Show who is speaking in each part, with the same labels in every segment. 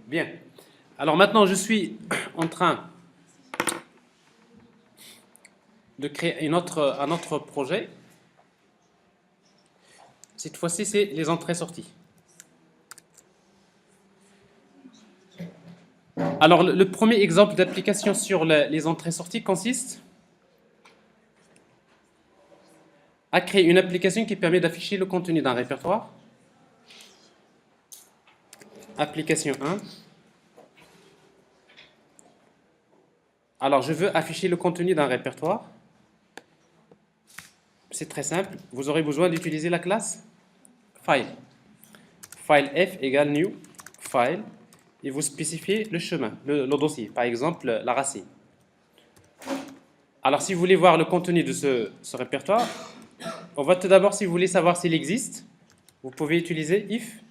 Speaker 1: Bien. Alors maintenant, je suis en train de créer un autre projet. Cette fois-ci, c'est les entrées-sorties. Alors, le premier exemple d'application sur les entrées-sorties consiste à créer une application qui permet d'afficher le contenu d'un répertoire. Application 1. Alors, je veux afficher le contenu d'un répertoire. C'est très simple. Vous aurez besoin d'utiliser la classe file. File f égale new file. Et vous spécifiez le chemin, le dossier. Par exemple, la racine. Alors, si vous voulez voir le contenu de ce répertoire, on va tout d'abord, si vous voulez savoir s'il existe, vous pouvez utiliser if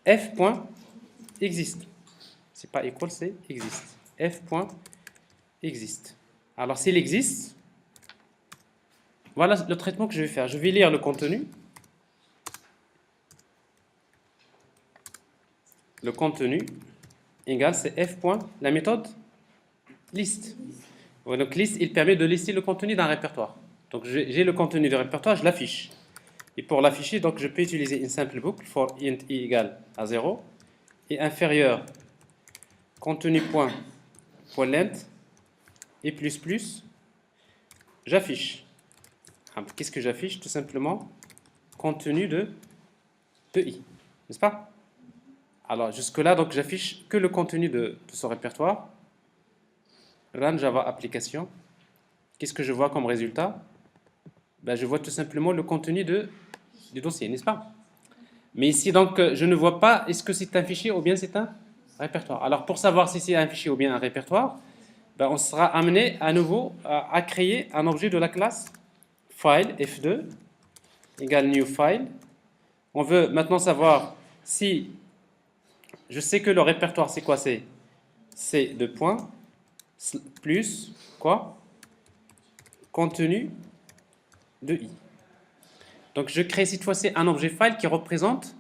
Speaker 1: f.exist. C'est pas equal, c'est exist. f.exist. Alors, s'il existe, voilà le traitement que je vais faire. Je vais lire le contenu. Le contenu égale, c'est f. La méthode list. Donc, list, il permet de lister le contenu d'un répertoire. Donc, j'ai le contenu du répertoire, je l'affiche. Et pour l'afficher, donc, je peux utiliser une simple boucle for int i égale à 0 et inférieur contenu.length et plus, j'affiche. Qu'est-ce que j'affiche? Tout simplement contenu de i, n'est-ce pas? Alors jusque-là, donc j'affiche que le contenu de ce répertoire. Run Java application. Qu'est-ce que je vois comme résultat? Ben, je vois tout simplement le contenu du dossier, n'est-ce pas? Mais ici, donc, je ne vois pas est-ce que c'est un fichier ou bien c'est un répertoire. Alors pour savoir si c'est un fichier ou bien un répertoire, ben, on sera amené à nouveau à créer un objet de la classe file f2 égale new file. On veut maintenant savoir si je sais que le répertoire c'est quoi? C'est deux points plus quoi? Contenu de i. Donc je crée cette fois-ci un objet file qui représente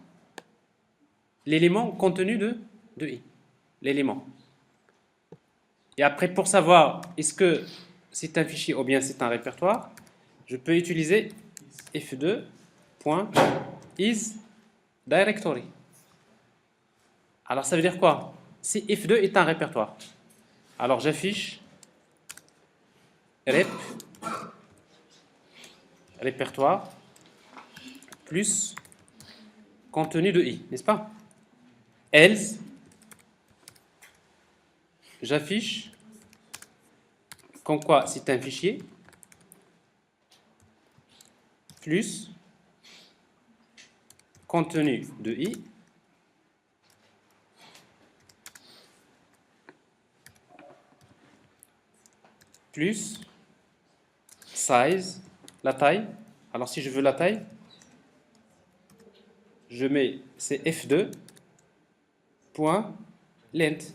Speaker 1: l'élément contenu de i, l'élément. Et après, pour savoir est-ce que c'est un fichier ou bien c'est un répertoire, je peux utiliser f2.isDirectory. Alors ça veut dire quoi? Si f2 est un répertoire, alors j'affiche répertoire plus contenu de i, n'est-ce pas? Else, j'affiche comme quoi c'est un fichier plus contenu de i plus size, la taille. Alors si je veux la taille, je mets c'est f2.length.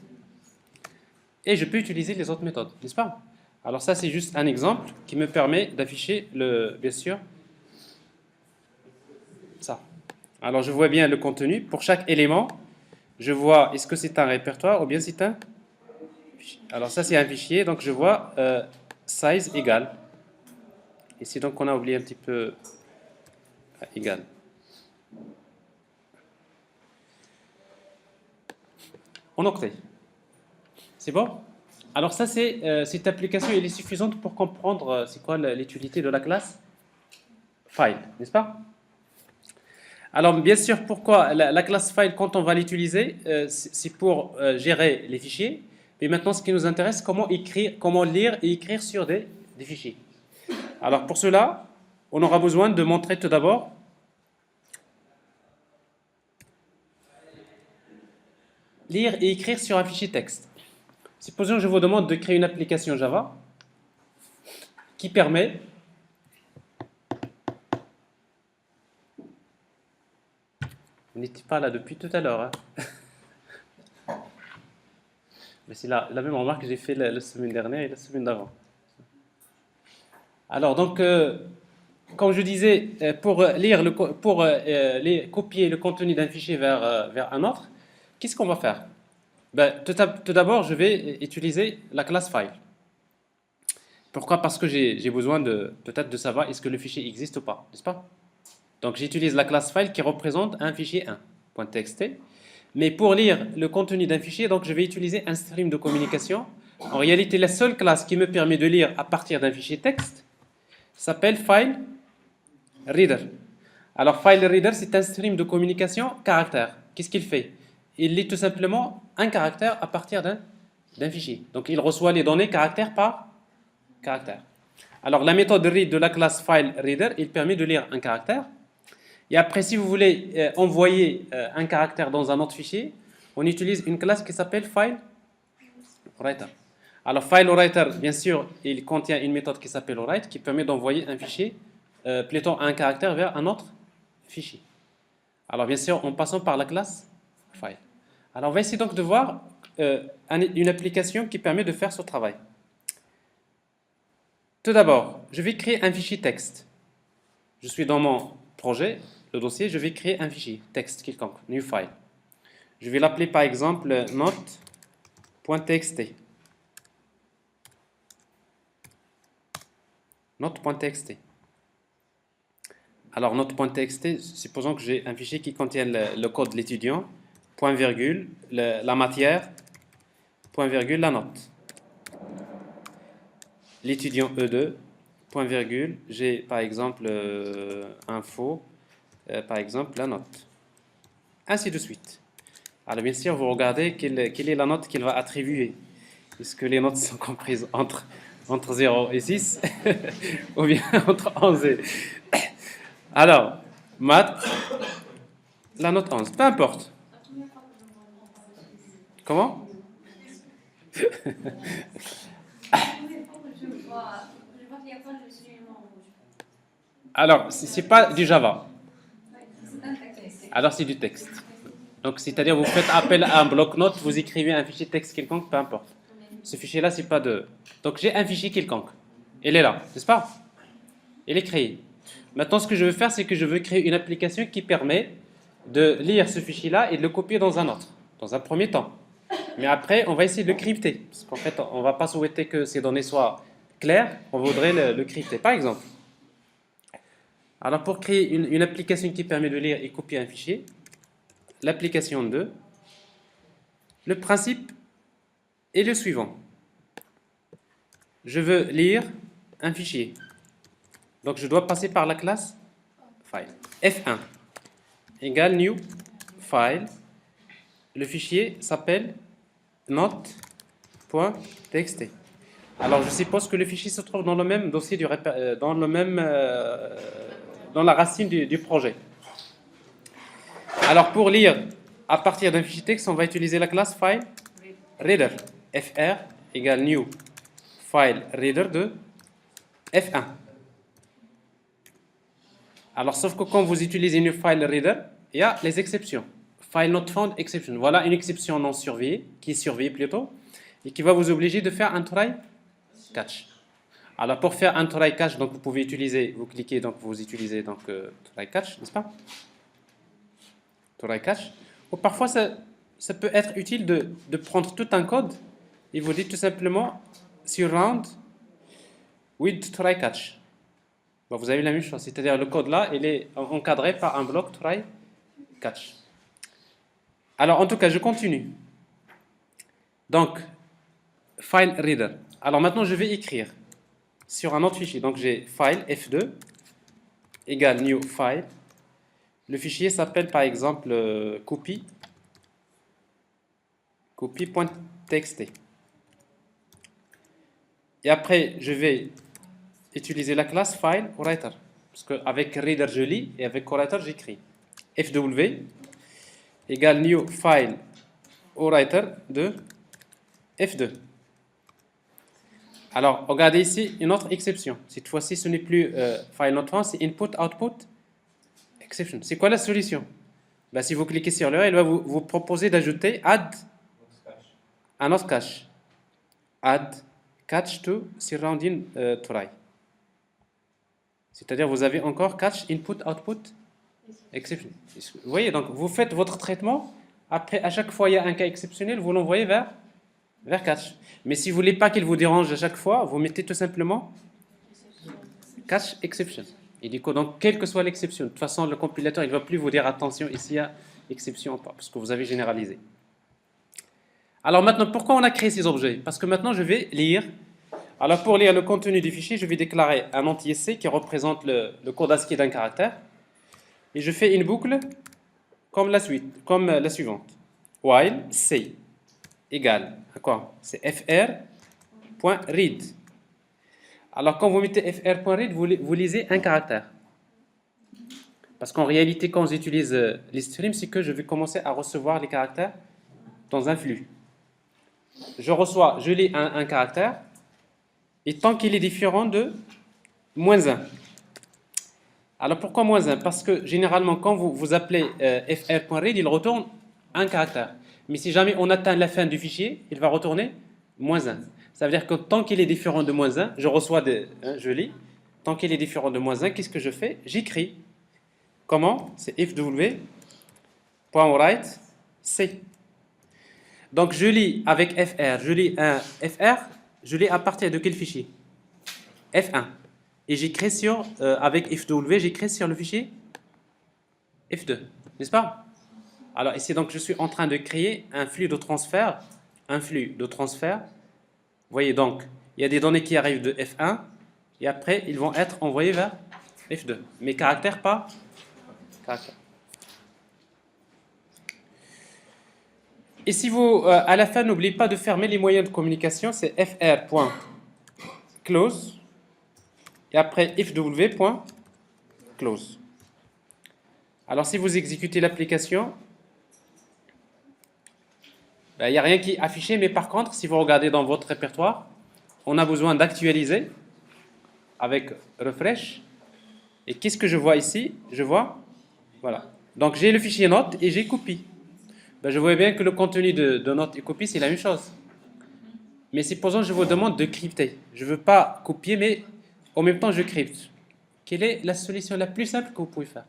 Speaker 1: Et je peux utiliser les autres méthodes, n'est-ce pas? Alors ça, c'est juste un exemple qui me permet d'afficher, bien sûr, ça. Alors je vois bien le contenu. Pour chaque élément, je vois est-ce que c'est un répertoire ou bien c'est un fichier. Alors ça, c'est un fichier, donc je vois size égal. Ici, donc, on a oublié un petit peu égal. En octet. C'est bon? Alors ça, cette application, elle est suffisante pour comprendre c'est quoi l'utilité de la classe file, n'est-ce pas? Alors bien sûr, pourquoi la classe file, quand on va l'utiliser, c'est pour gérer les fichiers. Mais maintenant, ce qui nous intéresse, comment écrire, comment lire et écrire sur des fichiers. Alors pour cela, on aura besoin de montrer tout d'abord lire et écrire sur un fichier texte. Supposons que je vous demande de créer une application Java qui permet vous n'étiez pas là depuis tout à l'heure. Hein. Mais c'est la même remarque que j'ai fait la semaine dernière et la semaine d'avant. Alors donc, comme je disais, pour copier le contenu d'un fichier vers un autre, qu'est-ce qu'on va faire? Ben, tout d'abord, je vais utiliser la classe file. Pourquoi? Parce que j'ai besoin peut-être de savoir est-ce que le fichier existe ou pas, n'est-ce pas? Donc j'utilise la classe file qui représente un fichier 1.txt. Mais pour lire le contenu d'un fichier, donc je vais utiliser un stream de communication. En réalité, la seule classe qui me permet de lire à partir d'un fichier texte s'appelle file reader. Alors file reader, c'est un stream de communication caractère. Qu'est-ce qu'il fait? Il lit tout simplement un caractère à partir d'un fichier. Donc il reçoit les données caractère par caractère. Alors la méthode read de la classe file reader, il permet de lire un caractère. Et après, si vous voulez envoyer un caractère dans un autre fichier, on utilise une classe qui s'appelle FileWriter. Alors FileWriter, bien sûr, il contient une méthode qui s'appelle write qui permet d'envoyer un fichier, plutôt un caractère vers un autre fichier. Alors bien sûr, en passant par la classe file. Alors on va essayer donc de voir une application qui permet de faire ce travail. Tout d'abord, je vais créer un fichier texte. Je suis dans mon projet, le dossier, je vais créer un fichier texte quelconque, new file. Je vais l'appeler par exemple note.txt. Note.txt. Alors note.txt, supposons que j'ai un fichier qui contient le code de l'étudiant, point virgule, la matière, point virgule, la note. L'étudiant E2, point virgule, j'ai par exemple info, par exemple la note. Ainsi de suite. Alors bien sûr, vous regardez quelle est la note qu'il va attribuer. Est-ce que les notes sont comprises entre 0 et 6 ou bien entre 11 et... Alors, maths, la note 11, peu importe. Comment? Alors, c'est pas du Java. Alors, c'est du texte. Donc, c'est-à-dire, vous faites appel à un bloc-notes, vous écrivez un fichier texte quelconque, peu importe. Ce fichier-là, c'est pas de... Donc, j'ai un fichier quelconque. Il est là, n'est-ce pas? Il est créé. Maintenant, ce que je veux faire, c'est que je veux créer une application qui permet de lire ce fichier-là et de le copier dans un autre, dans un premier temps. Mais après, on va essayer de le crypter. Parce qu'en fait, on ne va pas souhaiter que ces données soient claires, on voudrait le crypter. Par exemple, alors pour créer une application qui permet de lire et copier un fichier, l'application 2, le principe est le suivant. Je veux lire un fichier. Donc je dois passer par la classe file. F1 égale new file. Le fichier s'appelle note.txt. Alors je suppose que le fichier se trouve dans le même dossier dans la racine du projet. Alors pour lire à partir d'un fichier texte, on va utiliser la classe file reader. fr égale new file reader de f1. Alors sauf que quand vous utilisez new file reader, il y a les exceptions. File not found exception. Voilà une exception non surveillée, qui est surveillée plutôt, et qui va vous obliger de faire un try catch. Alors pour faire un try catch, donc vous pouvez utiliser, vous cliquez, donc vous utilisez donc try catch, n'est-ce pas? Try catch. Ou parfois ça peut être utile de prendre tout un code et vous dites tout simplement surround with try catch. Bon, vous avez la même chose, c'est-à-dire le code là, il est encadré par un bloc try catch. Alors en tout cas, je continue. Donc, file reader. Alors maintenant, je vais écrire sur un autre fichier. Donc j'ai file f2 égale new file. Le fichier s'appelle par exemple copy.txt. Et après, je vais utiliser la classe file writer. Parce qu'avec reader, je lis et avec writer, j'écris. fw égale new file writer de f2. Alors, regardez ici une autre exception. Cette fois-ci, ce n'est plus file not found, c'est input output exception. C'est quoi la solution? Ben, si vous cliquez sur le, il va vous proposer d'ajouter add un autre cache. Add catch to surrounding try. C'est-à-dire vous avez encore catch input output exception. Vous voyez, donc vous faites votre traitement Après, à chaque fois, il y a un cas exceptionnel, vous l'envoyez vers catch. Mais si vous voulez pas qu'il vous dérange à chaque fois, vous mettez tout simplement catch exception. Et du coup, donc, quelle que soit l'exception, de toute façon, le compilateur, il ne va plus vous dire attention, ici, il y a exception ou pas, parce que vous avez généralisé. Alors maintenant, pourquoi on a créé ces objets? Parce que maintenant, je vais lire. Alors pour lire le contenu du fichier, je vais déclarer un entier C qui représente le code ASCII d'un caractère. Et je fais une boucle comme la suivante. While C égale à quoi? C'est fr.read. Alors quand vous mettez fr.read, vous lisez un caractère. Parce qu'en réalité, quand j'utilise l'stream, c'est que je vais commencer à recevoir les caractères dans un flux. Je lis un caractère, et tant qu'il est différent de -1. Alors pourquoi -1? Parce que généralement, quand vous appelez fr.read, il retourne un caractère. Mais si jamais on atteint la fin du fichier, il va retourner -1. Ça veut dire que tant qu'il est différent de -1, je reçois je lis. Tant qu'il est différent de -1, qu'est-ce que je fais? J'écris. Comment? C'est fw.write C. Donc je lis avec fr, je lis un fr, je lis à partir de quel fichier? F1. Et j'écris avec fw, j'écris sur le fichier F2, n'est-ce pas? Alors ici, donc, je suis en train de créer un flux de transfert. Vous voyez donc, il y a des données qui arrivent de F1 et après, ils vont être envoyés vers F2. Mais caractère, pas caractère. Et si vous, à la fin, n'oubliez pas de fermer les moyens de communication, c'est fr.close et après fw.close. Alors si vous exécutez l'application, il n'y a rien qui est affiché, mais par contre, si vous regardez dans votre répertoire, on a besoin d'actualiser avec refresh. Et qu'est-ce que je vois ici? Je vois, voilà. Donc j'ai le fichier note et j'ai copie. Je vois bien que le contenu de note et copie, c'est la même chose. Mais supposons je vous demande de crypter. Je ne veux pas copier, mais en même temps, je crypte. Quelle est la solution la plus simple que vous pouvez faire?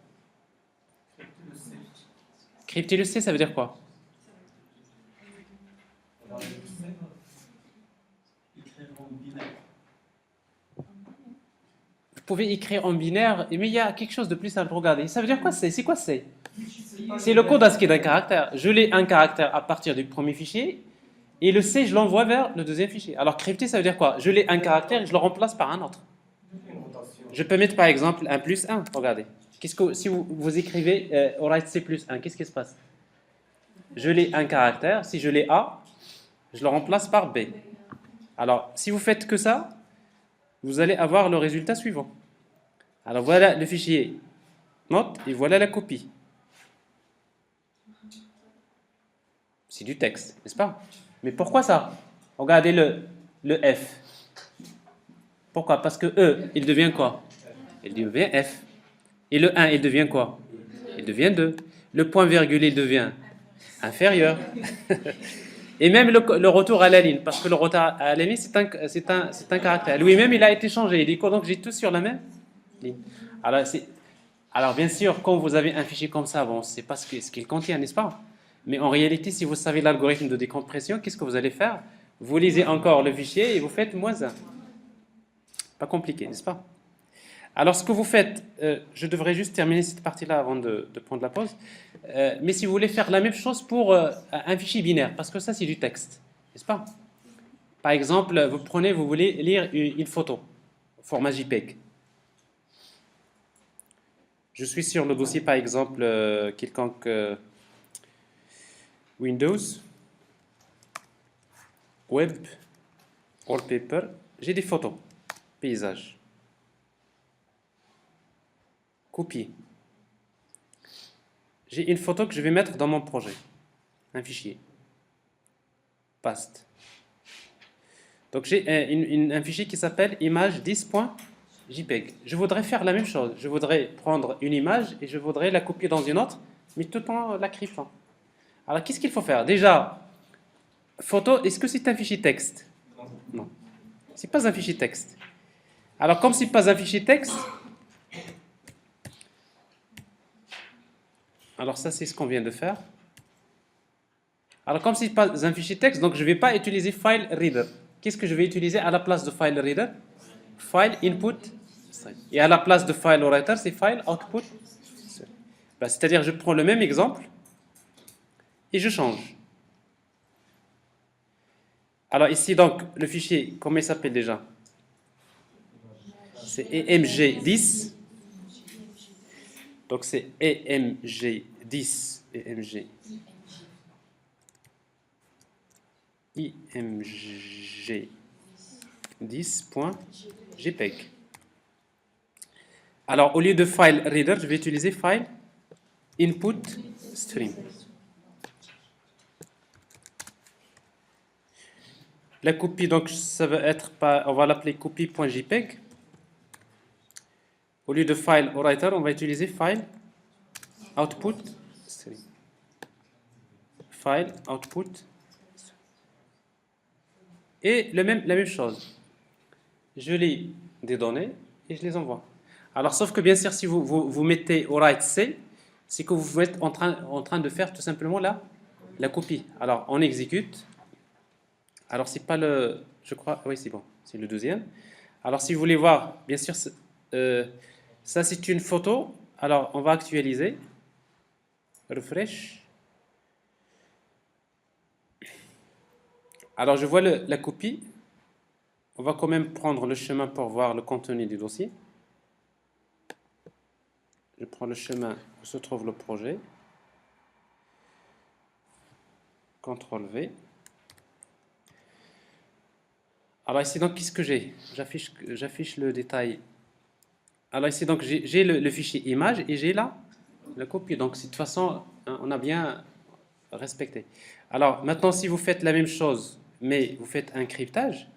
Speaker 1: Crypter le C, ça veut dire quoi? Vous pouvez écrire en binaire, mais il y a quelque chose de plus simple. Regardez, ça veut dire quoi C? C'est quoi C? C'est le code ASCII d'un caractère. Je lis un caractère à partir du premier fichier et le C, je l'envoie vers le deuxième fichier. Alors crypter, ça veut dire quoi? Je lis un caractère et je le remplace par un autre. Je peux mettre par exemple un plus 1. Regardez. Si vous écrivez write C plus 1, qu'est-ce qui se passe? Je lis un caractère. Si je lis A, je le remplace par B. Alors, si vous faites que ça, vous allez avoir le résultat suivant. Alors voilà le fichier note et voilà la copie. C'est du texte, n'est-ce pas? Mais pourquoi ça? Regardez le F. Pourquoi? Parce que E, il devient quoi? Il devient F. Et le 1, il devient quoi? Il devient 2. Le point virgule, il devient inférieur. Et même le retour à la ligne, parce que le retour à la ligne, c'est un caractère. Lui-même, il a été changé. Il dit quoi? Donc j'ai tout sur la même ligne. Alors bien sûr, quand vous avez un fichier comme ça, bon, c'est pas ce qu'il contient, n'est-ce pas? Mais en réalité, si vous savez l'algorithme de décompression, qu'est-ce que vous allez faire? Vous lisez encore le fichier et vous faites -1. Pas compliqué, n'est-ce pas? Alors, ce que vous faites, je devrais juste terminer cette partie-là avant de prendre la pause. Mais si vous voulez faire la même chose pour un fichier binaire, parce que ça, c'est du texte, n'est-ce pas? Par exemple, vous voulez lire une photo, format JPEG. Je suis sur le dossier, par exemple, quelconque Windows, Web, Wallpaper. J'ai des photos, paysages. Copier. J'ai une photo que je vais mettre dans mon projet. Un fichier. Paste. Donc j'ai un fichier qui s'appelle image10.jpg. Je voudrais faire la même chose. Je voudrais prendre une image et je voudrais la copier dans une autre, mais tout en la cryptant. Alors qu'est-ce qu'il faut faire? Déjà, photo, est-ce que c'est un fichier texte? Non. C'est pas un fichier texte. Alors comme c'est pas un fichier texte, alors ça c'est ce qu'on vient de faire. Alors, comme ce n'est pas un fichier texte, donc je ne vais pas utiliser file reader. Qu'est-ce que je vais utiliser à la place de file reader? File input. Et à la place de file writer, c'est file output. Ben, c'est-à-dire, je prends le même exemple et je change. Alors ici, donc, le fichier, comment il s'appelle déjà? C'est EMG10. Donc c'est EMG10, EMG, img10.jpg. Alors au lieu de file reader, je vais utiliser file input stream. La copie, donc ça va être, on va l'appeler copie.jpg. Au lieu de file writer, on va utiliser file output stream. File output. Et la même chose. Je lis des données et je les envoie. Alors, sauf que bien sûr, si vous mettez au write C, c'est que vous êtes en train de faire tout simplement la copie. Alors, on exécute. Alors, c'est pas le... Je crois... Oui, c'est bon. C'est le deuxième. Alors, si vous voulez voir, bien sûr, ça, c'est une photo. Alors, on va actualiser. Refresh. Alors, je vois la copie. On va quand même prendre le chemin pour voir le contenu du dossier. Je prends le chemin où se trouve le projet. CTRL V. Alors ici, donc, qu'est-ce que j'ai? J'affiche le détail. Alors ici, donc, j'ai le fichier image et j'ai la copie. Donc, de toute façon, hein, on a bien respecté. Alors, maintenant, si vous faites la même chose, mais vous faites un cryptage,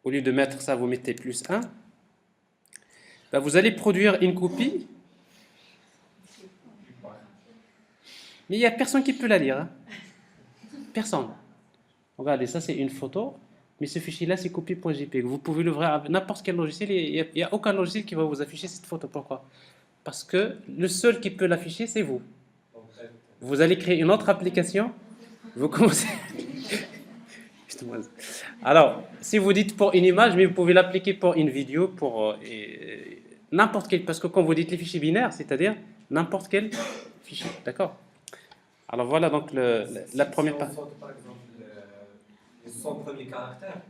Speaker 1: au lieu de mettre ça, vous mettez +1, ben vous allez produire une copie, mais il n'y a personne qui peut la lire. Hein. Personne. Regardez, ça c'est une photo, mais ce fichier-là c'est copie.jpg. Vous pouvez l'ouvrir avec n'importe quel logiciel, il n'y a aucun logiciel qui va vous afficher cette photo. Pourquoi? Parce que le seul qui peut l'afficher, c'est vous. Vous allez créer une autre application, vous commencez... Alors, si vous dites pour une image, mais vous pouvez l'appliquer pour une vidéo, pour n'importe quel, parce que quand vous dites les fichiers binaires, c'est-à-dire n'importe quel fichier, d'accord? Alors voilà donc la première partie.
Speaker 2: Par exemple, les 100 premiers caractères,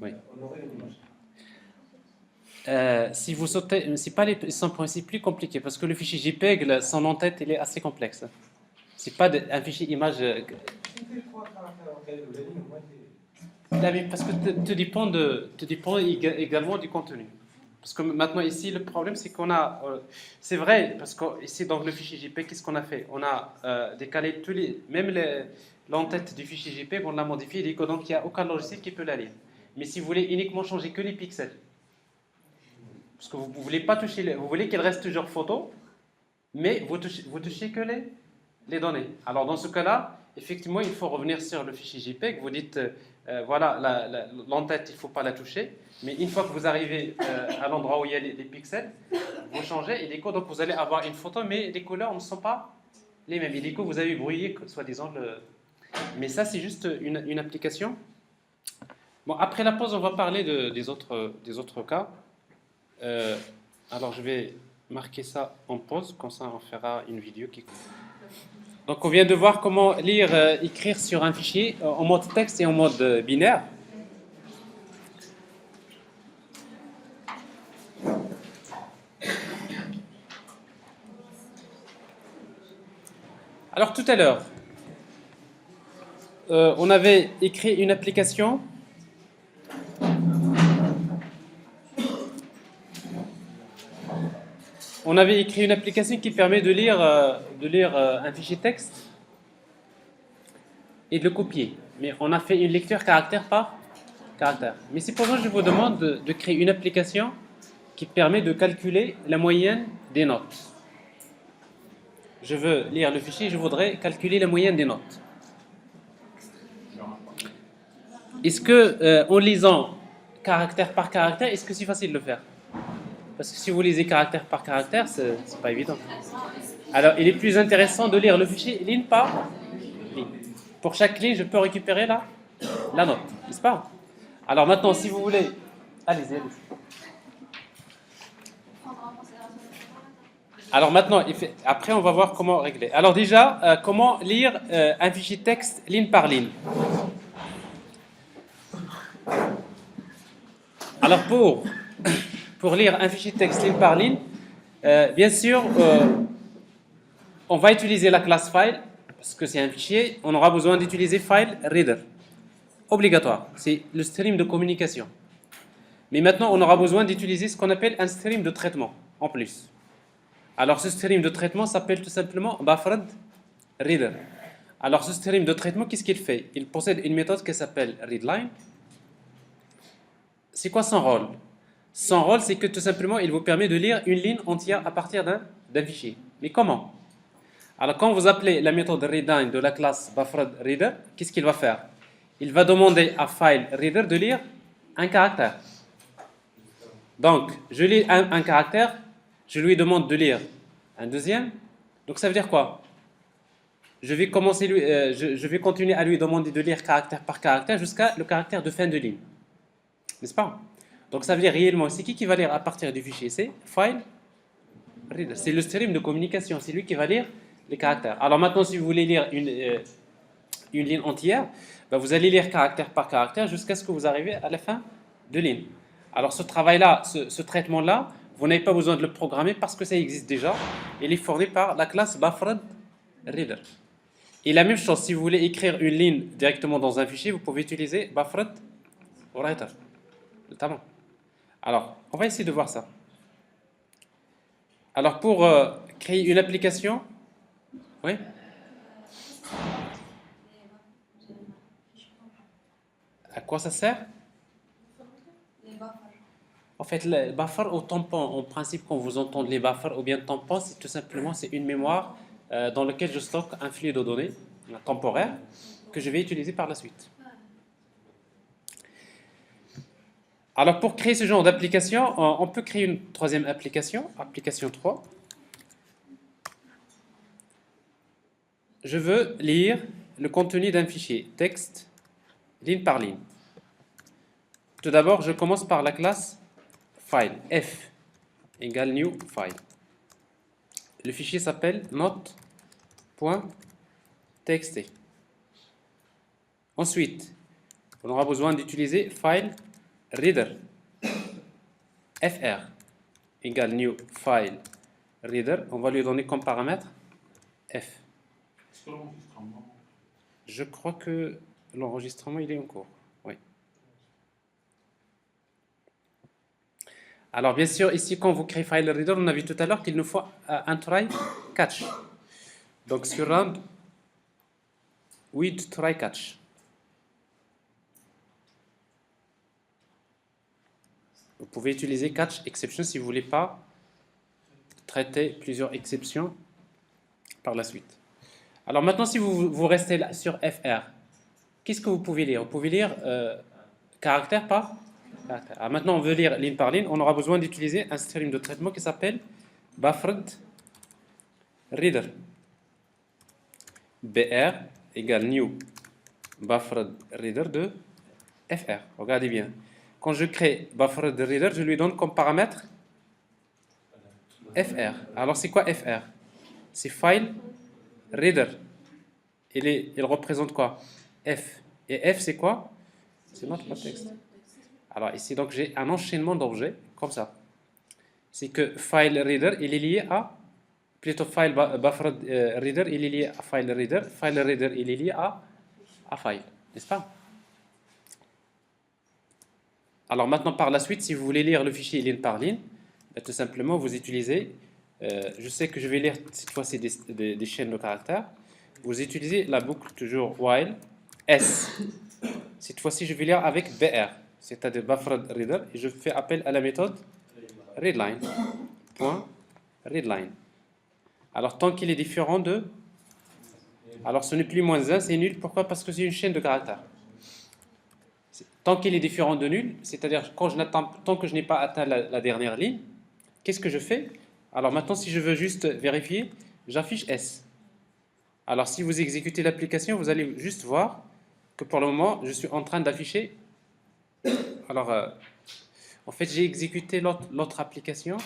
Speaker 1: oui.
Speaker 2: On aurait une image.
Speaker 1: Si vous sautez, c'est pas c'est plus compliqué, parce que le fichier JPEG, son en-tête, il est assez complexe. C'est pas un fichier image... Parce que tout dépend également du contenu. Parce que maintenant ici, le problème c'est qu'on a... c'est vrai, parce que ici dans le fichier JPEG, qu'est-ce qu'on a fait? On a décalé même l'entête du fichier JPEG, on l'a modifié, donc il n'y a aucun logiciel qui peut la lire. Mais si vous voulez uniquement changer que les pixels, parce que vous ne voulez pas toucher, vous voulez qu'elle reste toujours photo, mais vous touchez que les données. Alors dans ce cas-là, effectivement, il faut revenir sur le fichier JPEG. Vous dites, voilà, l'entête, il ne faut pas la toucher. Mais une fois que vous arrivez à l'endroit où il y a les pixels, vous changez et donc vous allez avoir une photo, mais les couleurs ne sont pas les mêmes. Et vous avez brouillé, soi-disant, Mais ça, c'est juste une application. Bon, après la pause, on va parler des autres cas. Alors, je vais marquer ça en pause, comme ça, on fera une vidéo qui... Donc, on vient de voir comment lire, écrire sur un fichier en mode texte et en mode binaire. Alors, tout à l'heure, on avait écrit une application qui permet de lire un fichier texte et de le copier. Mais on a fait une lecture caractère par caractère. Mais c'est pour ça que je vous demande de créer une application qui permet de calculer la moyenne des notes. Je veux lire le fichier, je voudrais calculer la moyenne des notes. Est-ce que, en lisant caractère par caractère, est-ce que c'est facile de le faire? Parce que si vous lisez caractère par caractère, c'est pas évident. Alors, il est plus intéressant de lire le fichier ligne par ligne. Pour chaque ligne, je peux récupérer la note, n'est-ce pas? Alors maintenant, si vous voulez... Allez-y, allez-y. Alors maintenant, après on va voir comment régler. Alors déjà, comment lire un fichier texte ligne par ligne. Alors pour lire un fichier texte ligne par ligne, bien sûr, on va utiliser la classe file, parce que c'est un fichier, on aura besoin d'utiliser file reader. Obligatoire, c'est le stream de communication. Mais maintenant, on aura besoin d'utiliser ce qu'on appelle un stream de traitement, en plus. Alors ce stream de traitement s'appelle tout simplement buffered reader. Alors ce stream de traitement, qu'est-ce qu'il fait? Il possède une méthode qui s'appelle readline. C'est quoi son rôle? Son rôle, c'est que tout simplement, il vous permet de lire une ligne entière à partir d'un fichier. Mais comment? Alors quand vous appelez la méthode readline de la classe buffered reader, qu'est-ce qu'il va faire? Il va demander à file reader de lire un caractère. Donc, je lis un caractère, je lui demande de lire un deuxième. Donc ça veut dire quoi? Je vais continuer à lui demander de lire caractère par caractère jusqu'à le caractère de fin de ligne. N'est-ce pas? Donc ça veut dire réellement, c'est qui va lire à partir du fichier? C'est file reader. C'est le stream de communication, c'est lui qui va lire les caractères. Alors maintenant, si vous voulez lire une ligne entière, ben vous allez lire caractère par caractère jusqu'à ce que vous arrivez à la fin de ligne. Alors ce travail-là, ce traitement-là, vous n'avez pas besoin de le programmer parce que ça existe déjà. Il est fourni par la classe buffered reader. Et la même chose, si vous voulez écrire une ligne directement dans un fichier, vous pouvez utiliser buffered writer, notamment. Alors, on va essayer de voir ça. Alors pour créer une application, oui. À quoi ça sert? En fait, le buffer au tampon, en principe, quand vous entendez les buffers ou bien tampons, c'est tout simplement une mémoire dans laquelle je stocke un flux de données temporaire que je vais utiliser par la suite. Alors, pour créer ce genre d'application, on peut créer une troisième application, application 3. Je veux lire le contenu d'un fichier, texte, ligne par ligne. Tout d'abord, je commence par la classe file, f égale new file. Le fichier s'appelle note.txt. Ensuite, on aura besoin d'utiliser file reader, fr égale new file reader. On va lui donner comme paramètre f. Je crois que l'enregistrement il est en cours. Oui. Alors bien sûr, ici quand vous créez file reader, on a vu tout à l'heure qu'il nous faut un try catch. Donc sur round with try catch. Vous pouvez utiliser catch exception si vous ne voulez pas traiter plusieurs exceptions par la suite. Alors maintenant, si vous restez là sur fr, qu'est-ce que vous pouvez lire? Vous pouvez lire caractère par caractère. Alors maintenant, on veut lire ligne par ligne. On aura besoin d'utiliser un stream de traitement qui s'appelle buffered reader. br égale new buffered reader de fr. Regardez bien. Quand je crée buffered reader, je lui donne comme paramètre fr. Alors c'est quoi fr? C'est file reader. Il représente quoi? F. Et F c'est quoi? C'est notre texte. Alors ici donc j'ai un enchaînement d'objets comme ça. C'est que file reader il est lié à plutôt file buffered reader il est lié à file reader. File reader il est lié à file, n'est-ce pas? Alors maintenant par la suite, si vous voulez lire le fichier ligne par ligne, tout simplement vous utilisez, je sais que je vais lire cette fois-ci des chaînes de caractères, vous utilisez la boucle toujours while s. Cette fois-ci je vais lire avec br, c'est-à-dire buffered reader, et je fais appel à la méthode readline. Readline. Alors tant qu'il est différent de... Alors ce n'est plus -1, c'est nul. Pourquoi? Parce que c'est une chaîne de caractères. Tant qu'il est différent de nul, c'est-à-dire tant que je n'ai pas atteint la dernière ligne, qu'est-ce que je fais? Alors maintenant, si je veux juste vérifier, j'affiche S. Alors si vous exécutez l'application, vous allez juste voir que pour le moment, je suis en train d'afficher. Alors, en fait, j'ai exécuté l'autre application.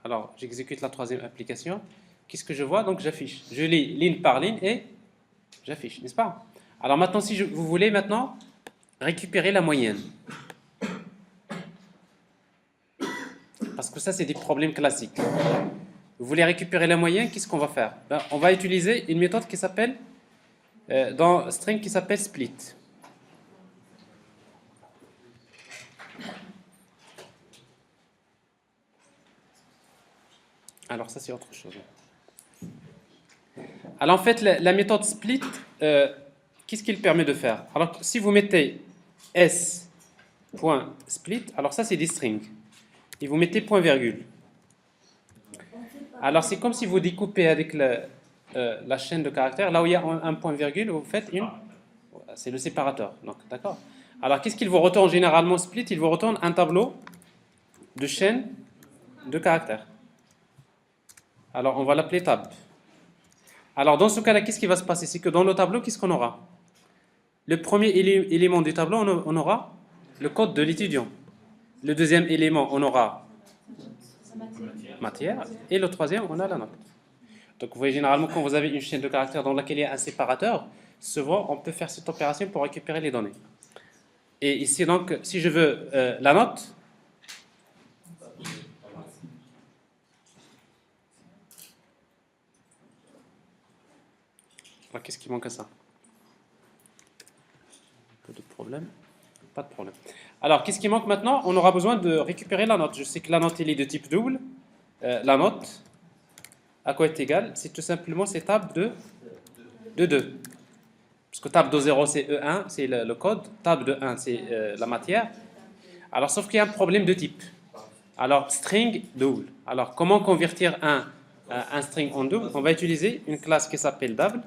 Speaker 1: Alors, j'exécute la troisième application. Qu'est-ce que je vois? Donc, j'affiche. Je lis ligne par ligne et j'affiche, n'est-ce pas? Alors maintenant, si vous voulez maintenant récupérer la moyenne. Parce que ça, c'est des problèmes classiques. Vous voulez récupérer la moyenne, qu'est-ce qu'on va faire? Ben, on va utiliser une méthode qui s'appelle, dans string, qui s'appelle split. Alors ça, c'est autre chose. Alors en fait, la méthode split, qu'est-ce qu'il permet de faire? Alors si vous mettez s.split, alors ça, c'est des strings. Et vous mettez point virgule. Alors c'est comme si vous découpez avec la chaîne de caractères, là où il y a un point virgule, vous faites une... C'est le séparateur, donc d'accord. Alors qu'est-ce qu'il vous retourne généralement split? Il vous retourne un tableau de chaîne de caractères. Alors on va l'appeler tab. Alors dans ce cas-là, qu'est-ce qui va se passer? C'est que dans le tableau, qu'est-ce qu'on aura? Le premier élément du tableau, on aura le code de l'étudiant. Le deuxième élément, on aura matière. Et le troisième, on a la note. Donc vous voyez, généralement, quand vous avez une chaîne de caractères dans laquelle il y a un séparateur, souvent, on peut faire cette opération pour récupérer les données. Et ici, donc, si je veux la note, alors, qu'est-ce qui manque à ça? Un peu de problème? Pas de problème. Alors, qu'est-ce qui manque maintenant? On aura besoin de récupérer la note. Je sais que la note, elle est de type double. La note, à quoi est égale? C'est tout simplement cette table de 2. Parce que table de 0, c'est E1, c'est le code. Table de 1, c'est la matière. Alors, sauf qu'il y a un problème de type. Alors, string double. Alors, comment convertir un string en double? On va utiliser une classe qui s'appelle double.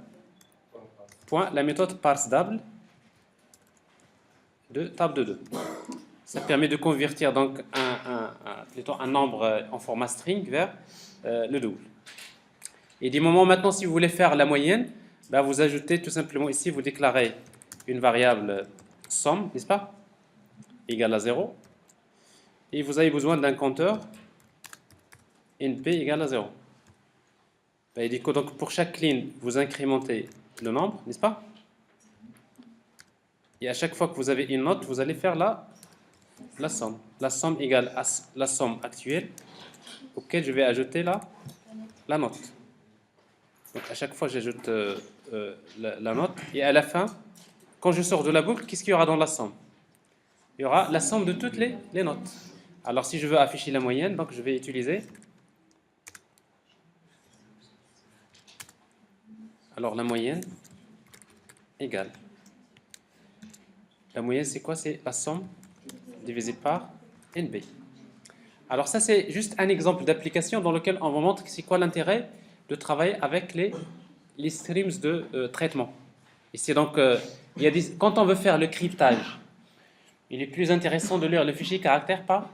Speaker 1: La méthode parseDouble de table de 2. Ça permet de convertir donc un nombre en format string vers le double. Et du moment maintenant, si vous voulez faire la moyenne, ben vous ajoutez tout simplement ici, vous déclarez une variable somme, n'est-ce pas? Égale à 0. Et vous avez besoin d'un compteur np égale à 0. Ben, du coup, donc pour chaque ligne, vous incrémentez le nombre, n'est-ce pas? Et à chaque fois que vous avez une note, vous allez faire la somme. La somme égale à la somme actuelle auquel je vais ajouter la note. Donc à chaque fois, j'ajoute la note. Et à la fin, quand je sors de la boucle, qu'est-ce qu'il y aura dans la somme? Il y aura la somme de toutes les notes. Alors si je veux afficher la moyenne, donc je vais utiliser... Alors la moyenne égale... La moyenne, c'est quoi? C'est la somme divisée par NB. Alors ça, c'est juste un exemple d'application dans lequel on vous montre c'est quoi l'intérêt de travailler avec les streams de traitement. Ici, donc, quand on veut faire le cryptage, il est plus intéressant de lire le fichier caractère par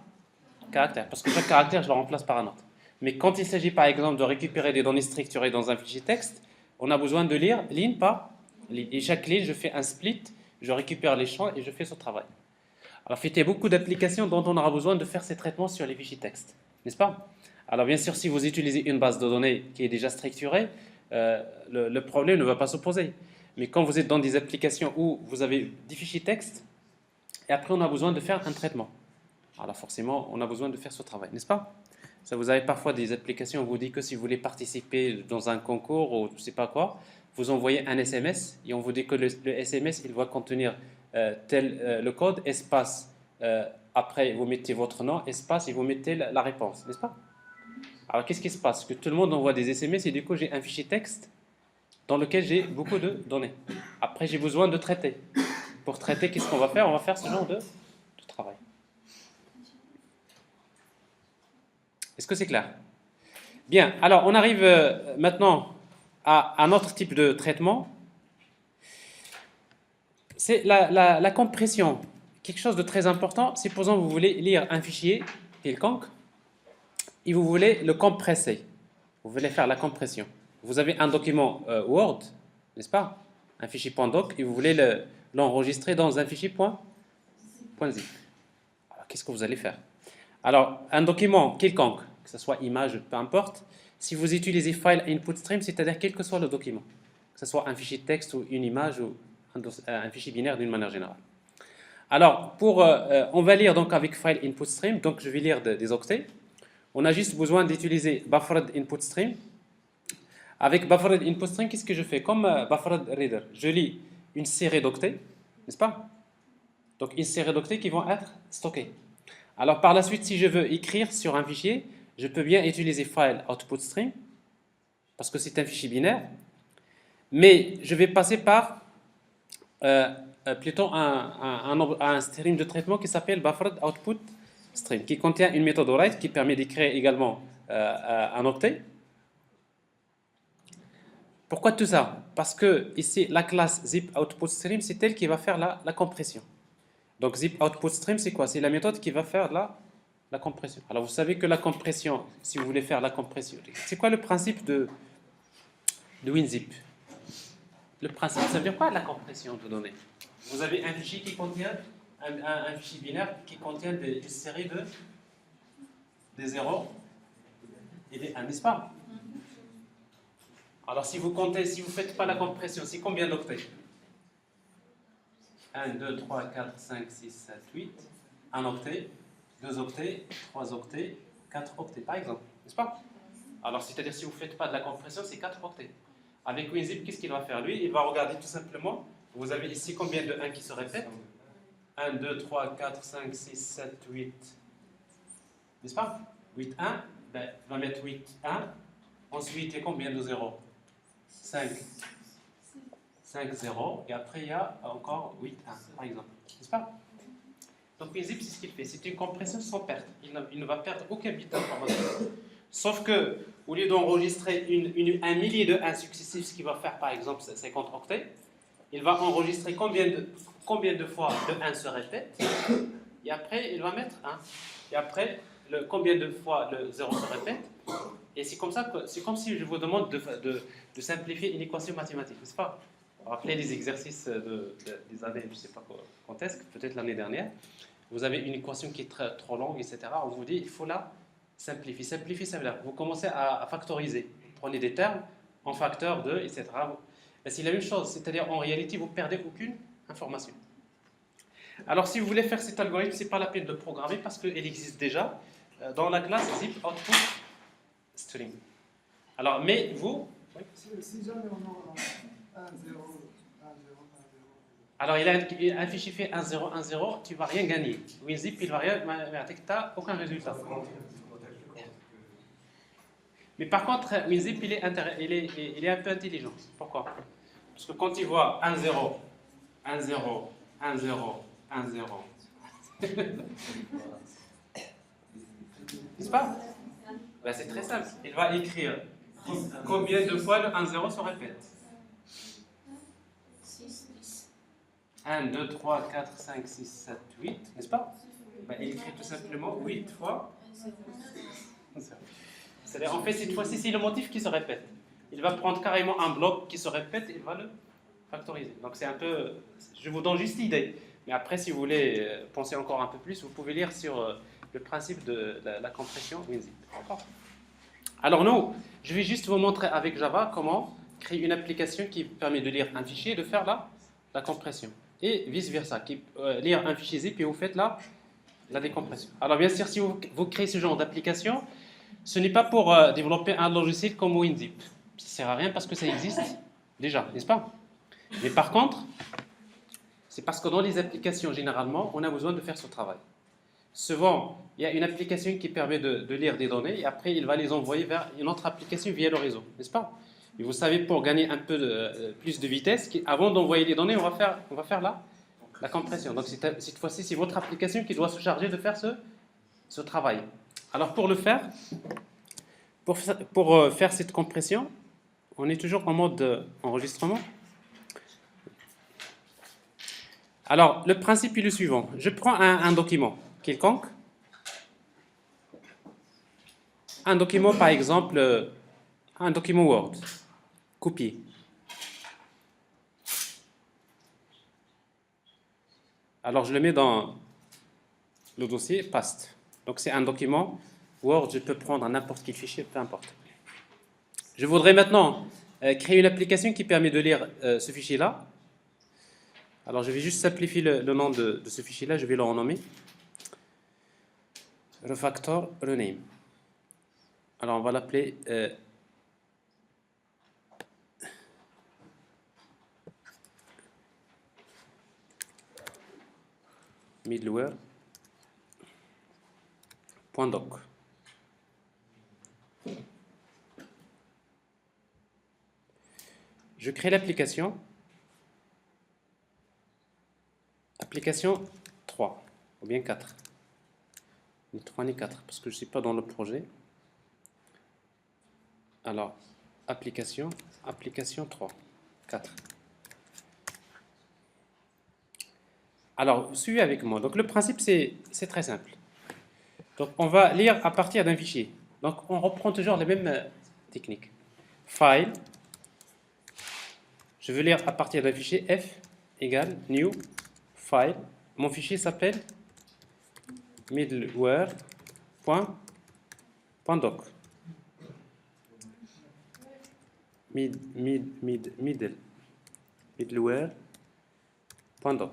Speaker 1: caractère, parce que chaque caractère, je le remplace par un autre. Mais quand il s'agit, par exemple, de récupérer des données structurées dans un fichier texte, on a besoin de lire ligne par ligne. Et chaque ligne, je fais un split, je récupère les champs et je fais ce travail. Alors, il y a beaucoup d'applications dont on aura besoin de faire ces traitements sur les fichiers texte, n'est-ce pas? Alors, bien sûr, si vous utilisez une base de données qui est déjà structurée, le problème ne va pas se poser. Mais quand vous êtes dans des applications où vous avez des fichiers texte, et après on a besoin de faire un traitement. Alors forcément, on a besoin de faire ce travail, n'est-ce pas? Ça, vous avez parfois des applications où on vous dit que si vous voulez participer dans un concours ou je ne sais pas quoi, vous envoyez un SMS et on vous dit que le SMS, il va contenir le code, espace, après vous mettez votre nom, espace, et vous mettez la réponse, n'est-ce pas? Alors qu'est-ce qui se passe? Que tout le monde envoie des SMS et du coup j'ai un fichier texte dans lequel j'ai beaucoup de données. Après j'ai besoin de traiter. Pour traiter, qu'est-ce qu'on va faire? On va faire ce genre de travail. Est-ce que c'est clair? Bien, alors on arrive maintenant à un autre type de traitement. C'est la compression. Quelque chose de très important. Supposons que vous voulez lire un fichier quelconque et vous voulez le compresser. Vous voulez faire la compression. vous avez un document Word, n'est-ce pas? Un fichier .doc et vous voulez l'enregistrer dans un fichier .zip. Alors, qu'est-ce que vous allez faire? Alors, un document quelconque, que ce soit image, peu importe, si vous utilisez file input stream, c'est-à-dire quel que soit le document, que ce soit un fichier texte ou une image ou un fichier binaire d'une manière générale. Alors, on va lire donc avec file input stream, donc je vais lire des octets. On a juste besoin d'utiliser buffered input stream. Avec buffered input stream, qu'est-ce que je fais? Comme buffered reader, je lis une série d'octets, n'est-ce pas? Donc une série d'octets qui vont être stockés. Alors par la suite, si je veux écrire sur un fichier, je peux bien utiliser file output stream, parce que c'est un fichier binaire, mais je vais passer par plutôt un stream de traitement qui s'appelle buffered output stream, qui contient une méthode write qui permet d'écrire également un octet. Pourquoi tout ça? Parce que ici, la classe zip output stream, c'est elle qui va faire la compression. Donc zip output stream, c'est quoi? C'est la méthode qui va faire la compression. Alors vous savez que la compression, si vous voulez faire la compression, c'est quoi le principe de WinZip? Le principe, ça veut dire quoi la compression de données? Vous avez un fichier qui contient, un fichier binaire qui contient une série des 0 et des 1, n'est-ce pas? Alors si vous comptez, si vous ne faites pas la compression, c'est combien d'octets? 1, 2, 3, 4, 5, 6, 7, 8. Un octet, 2 octets, 3 octets, 4 octets par exemple, n'est-ce pas? Alors c'est-à-dire si vous ne faites pas de la compression, c'est 4 octets. Avec WinZip, qu'est-ce qu'il va faire lui? Il va regarder tout simplement, vous avez ici combien de 1 qui se répètent? 1, 2, 3, 4, 5, 6, 7, 8. N'est-ce pas? 8, 1, ben, il va mettre 8, 1. Ensuite, il y a combien de 0? 5. 5, 0. Et après, il y a encore 8, 1, par exemple. N'est-ce pas? Donc, WinZip, c'est ce qu'il fait. C'est une compression sans perte. Il ne va perdre aucun bit d'information. Sauf que, au lieu d'enregistrer un millier de 1 successifs, ce qui va faire, par exemple, 50 octets, il va enregistrer combien de fois le 1 se répète. Et après, il va mettre 1. Et après, combien de fois le 0 se répète. Et c'est comme ça que, c'est comme si je vous demande de simplifier une équation mathématique, n'est-ce pas? Rappelez les exercices des années, je ne sais pas quand est-ce, peut-être l'année dernière. Vous avez une équation qui est trop longue, etc. On vous dit il faut la simplifier. Simplifier, ça veut dire vous commencez à factoriser. Vous prenez des termes en facteur de, etc. Mais c'est la même chose, c'est-à-dire en réalité, vous ne perdez aucune information. Alors si vous voulez faire cet algorithme, ce n'est pas la peine de programmer parce qu'il existe déjà dans la classe zip output stream. Alors, mais vous... Oui.
Speaker 3: Si jamais on a 1, 0, 1, 0, 1, 0.
Speaker 1: Alors, il a un fichier fait 1, 0, 1, 0, tu ne vas rien gagner. WinZip, il ne va rien, tu n'as aucun résultat. Mais par contre, WinZip, il est un peu intelligent. Pourquoi? Parce que quand il voit 1, 0, 1, 0, 1, 0, 1, 0, n'est-ce pas? Ben, c'est très simple. Il va écrire combien de fois le 1, 0 se répète. 1, 2, 3, 4, 5, 6, 7, 8, n'est-ce pas? Ben, il écrit tout simplement 8 fois. C'est-à-dire, en fait, cette fois-ci, c'est le motif qui se répète. Il va prendre carrément un bloc qui se répète et il va le factoriser. Donc, c'est un peu... Je vous donne juste l'idée. Mais après, si vous voulez penser encore un peu plus, vous pouvez lire sur le principe de la compression WinZip. Alors, nous, je vais juste vous montrer avec Java comment créer une application qui permet de lire un fichier et de faire la compression. Et vice-versa, lire un fichier zip et vous faites la décompression. Alors, bien sûr, si vous créez ce genre d'application, ce n'est pas pour développer un logiciel comme WinZip. Ça ne sert à rien parce que ça existe déjà, n'est-ce pas? Mais par contre, c'est parce que dans les applications, généralement, on a besoin de faire ce travail. Souvent, il y a une application qui permet de lire des données et après, il va les envoyer vers une autre application via le réseau, n'est-ce pas? Et vous savez, pour gagner un peu plus de vitesse, avant d'envoyer les données, on va faire la compression. Donc, cette fois-ci, c'est votre application qui doit se charger de faire ce travail. Alors, pour le faire, pour faire cette compression, on est toujours en mode enregistrement. Alors, le principe est le suivant. Je prends un document quelconque. Un document, par exemple, un document Word. copier. Alors, je le mets dans le dossier paste. Donc, c'est un document Word, je peux prendre n'importe quel fichier, peu importe. Je voudrais maintenant créer une application qui permet de lire ce fichier-là. Alors, je vais juste simplifier le nom de ce fichier-là, je vais le renommer. Refactor rename. Alors, on va l'appeler middleware.doc. Je crée l'application. Application 3, ou bien 4. Ni 3 ni 4, parce que je ne suis pas dans le projet. Alors, application 3, 4. Alors, suivez avec moi. Donc, le principe, c'est très simple. Donc, on va lire à partir d'un fichier. Donc, on reprend toujours les mêmes techniques. File. Je veux lire à partir d'un fichier f égale new file. Mon fichier s'appelle middleware.doc. Middleware.doc.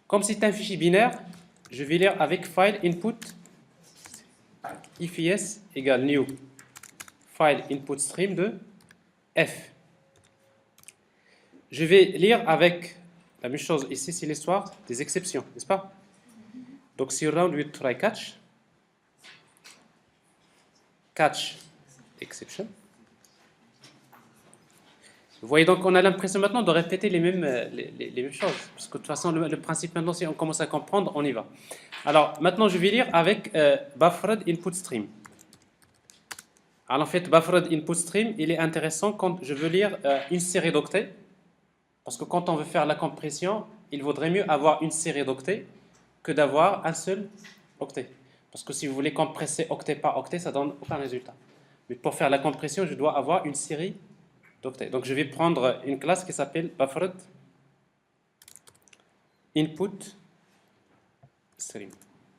Speaker 1: Comme c'est un fichier binaire, je vais lire avec file input ifs égale new file input stream de f. Je vais lire avec la même chose ici, c'est l'histoire des exceptions, n'est-ce pas? Donc sur round with try catch exception. Vous voyez donc, on a l'impression maintenant de répéter les mêmes choses, parce que de toute façon, le principe maintenant, si on commence à comprendre, on y va. Alors, maintenant, je vais lire avec buffered input stream. Alors, en fait, buffered input stream, il est intéressant quand je veux lire une série d'octets, parce que quand on veut faire la compression, il vaudrait mieux avoir une série d'octets que d'avoir un seul octet. Parce que si vous voulez compresser octet par octet, ça ne donne aucun résultat. Mais pour faire la compression, je dois avoir une série d'octets. Donc je vais prendre une classe qui s'appelle buffered input stream.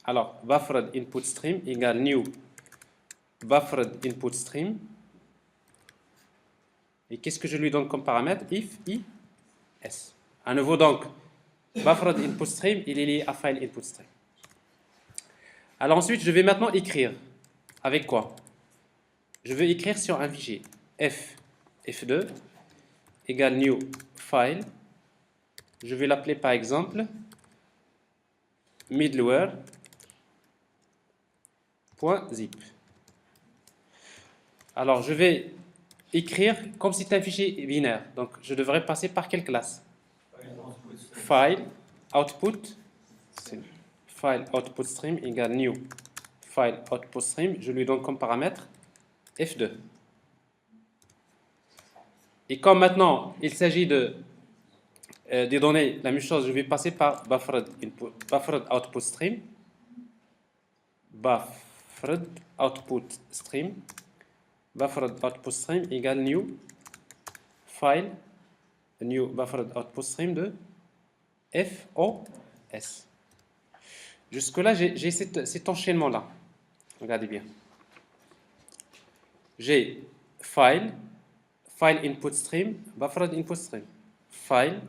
Speaker 1: Alors, buffered input stream égale new buffered input stream. Et qu'est-ce que je lui donne comme paramètre? If, i, s. À nouveau donc, buffered input stream, il est lié à file input stream. Alors ensuite, je vais maintenant écrire. Avec quoi? Je vais écrire sur un fichier f2 égale new file. Je vais l'appeler par exemple middleware.zip. Alors je vais écrire comme si c'était un fichier binaire. Donc je devrais passer par quelle classe? File output stream égale new file output stream. Je lui donne comme paramètre f2. Et comme maintenant il s'agit de donner la même chose, je vais passer par buffered output stream. Buffered output stream égale new file new buffered output stream de FOS. Jusque-là, j'ai cet enchaînement-là. Regardez bien. J'ai file input stream, buffered input stream. File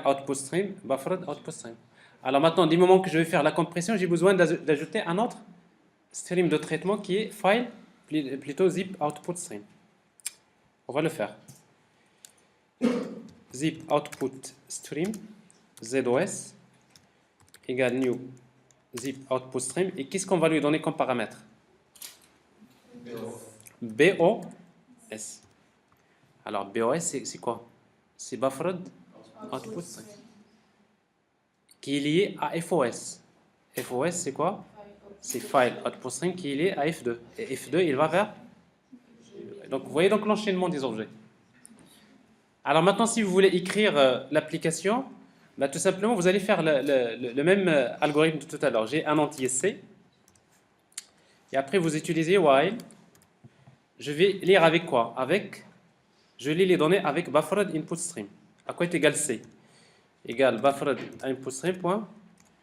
Speaker 1: output stream, buffered output stream. Alors maintenant, du moment que je vais faire la compression, j'ai besoin d'ajouter un autre stream de traitement qui est file, plutôt zip output stream. On va le faire. Zip output stream, ZOS, égale new zip output stream. Et qu'est-ce qu'on va lui donner comme paramètre? BOS. Alors, BOS, c'est quoi? C'est buffered output stream, qui est lié à FOS. FOS, c'est quoi? C'est file output stream qui est lié à F2. Et F2, il va vers... Donc, vous voyez donc l'enchaînement des objets. Alors maintenant, si vous voulez écrire l'application, bah, tout simplement, vous allez faire le même algorithme de tout à l'heure. J'ai un entier C. Et après, vous utilisez while. Je vais lire avec quoi? Avec je lis les données avec buffered input stream. À quoi est égal C? Égal buffered input stream point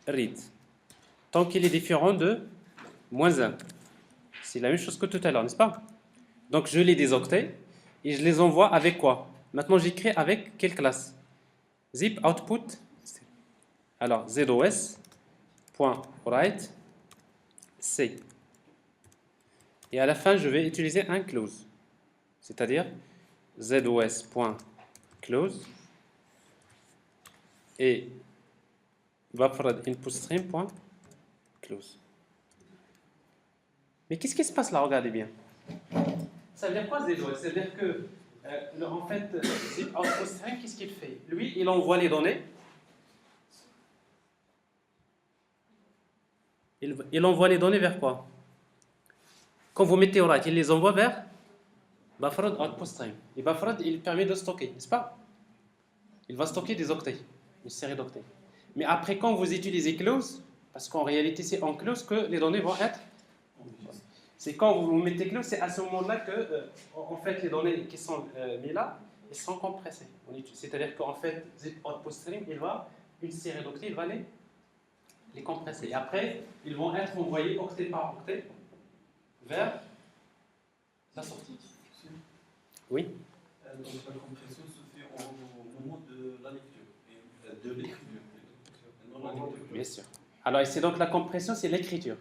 Speaker 1: read. Tant qu'il est différent de -1. C'est la même chose que tout à l'heure, n'est-ce pas? Donc je lis des octets et je les envoie avec quoi? Maintenant j'écris avec quelle classe? Zip output. Alors ZOS.write C. Et à la fin, je vais utiliser un close. C'est-à-dire ZOS.close et buffered input stream.close. Mais qu'est-ce qui se passe là? Regardez bien. Ça veut dire quoi ZOS? Ça veut dire que, en fait, zip output stream, qu'est-ce qu'il fait? Lui, il envoie les données. Il envoie les données vers quoi? Quand vous mettez write, il les envoie vers buffered output stream. Et buffered, il permet de stocker, n'est-ce pas? Il va stocker des octets, une série d'octets. Mais après, quand vous utilisez close, parce qu'en réalité, c'est en close que les données vont être. C'est quand vous mettez close, c'est à ce moment-là que, en fait, les données qui sont mises là, elles sont compressées. C'est-à-dire qu'en fait, zip output stream, une série d'octets, il va les compresser. Et après, ils vont être envoyés octet par octet vers la sortie. Oui.
Speaker 2: Donc la compression se fait au moment de la lecture, de l'écriture.
Speaker 1: Bien sûr. Alors ici, donc la compression, c'est l'écriture.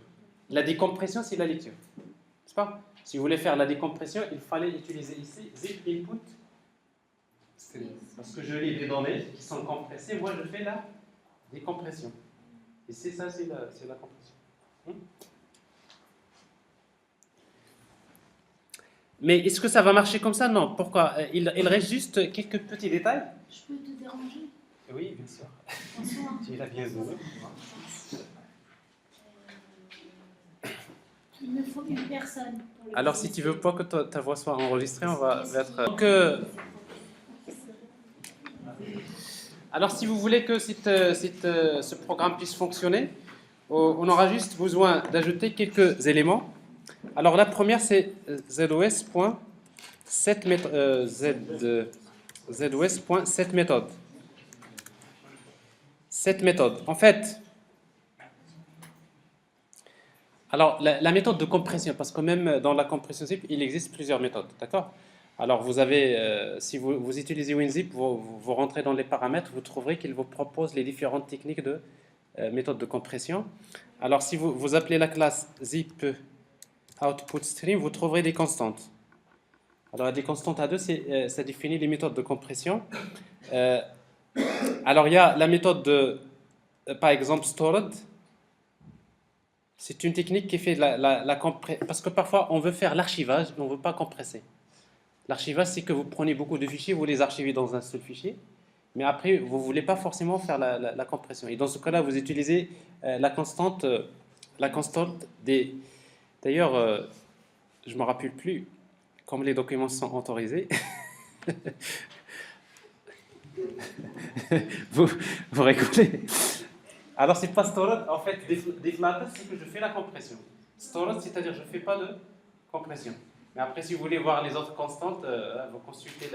Speaker 1: La décompression, c'est la lecture. N'est-ce pas? Si vous voulez faire la décompression, il fallait utiliser ici zip input stream. Parce que je lis des données qui sont compressées, moi je fais la décompression. Ici, ça, c'est la compression. Mais est-ce que ça va marcher comme ça? Non. Pourquoi? Il reste juste quelques petits détails.
Speaker 4: Je peux te déranger?
Speaker 1: Oui, bien sûr.
Speaker 4: Bonsoir.
Speaker 1: Tu es la bienvenue.
Speaker 4: Il me faut une personne. Pour le
Speaker 1: Alors, si tu veux pas que ta voix soit enregistrée, on va mettre. Donc, alors, si vous voulez que ce programme puisse fonctionner, on aura juste besoin d'ajouter quelques éléments. Alors, la première, c'est ZOS.set méthode. Cette méthode, en fait, alors la méthode de compression, parce que même dans la compression zip, il existe plusieurs méthodes, d'accord? Alors vous avez, si vous utilisez WinZip, vous rentrez dans les paramètres, vous trouverez qu'il vous propose les différentes techniques de méthode de compression. Alors si vous appelez la classe zip output stream, vous trouverez des constantes. Alors des constantes à deux, ça définit les méthodes de compression. Alors il y a la méthode de, par exemple, stored. C'est une technique qui fait la compression, parce que parfois on veut faire l'archivage, mais on ne veut pas compresser. L'archivage, c'est que vous prenez beaucoup de fichiers, vous les archivez dans un seul fichier, mais après, vous ne voulez pas forcément faire la compression. Et dans ce cas-là, vous utilisez la constante des... D'ailleurs, je ne me rappelle plus, comme les documents sont autorisés, vous rigolez. Alors, c'est pas storage, en fait, deflated, c'est que je fais la compression. Storage, c'est-à-dire je ne fais pas de compression. Mais après, si vous voulez voir les autres constantes, vous consultez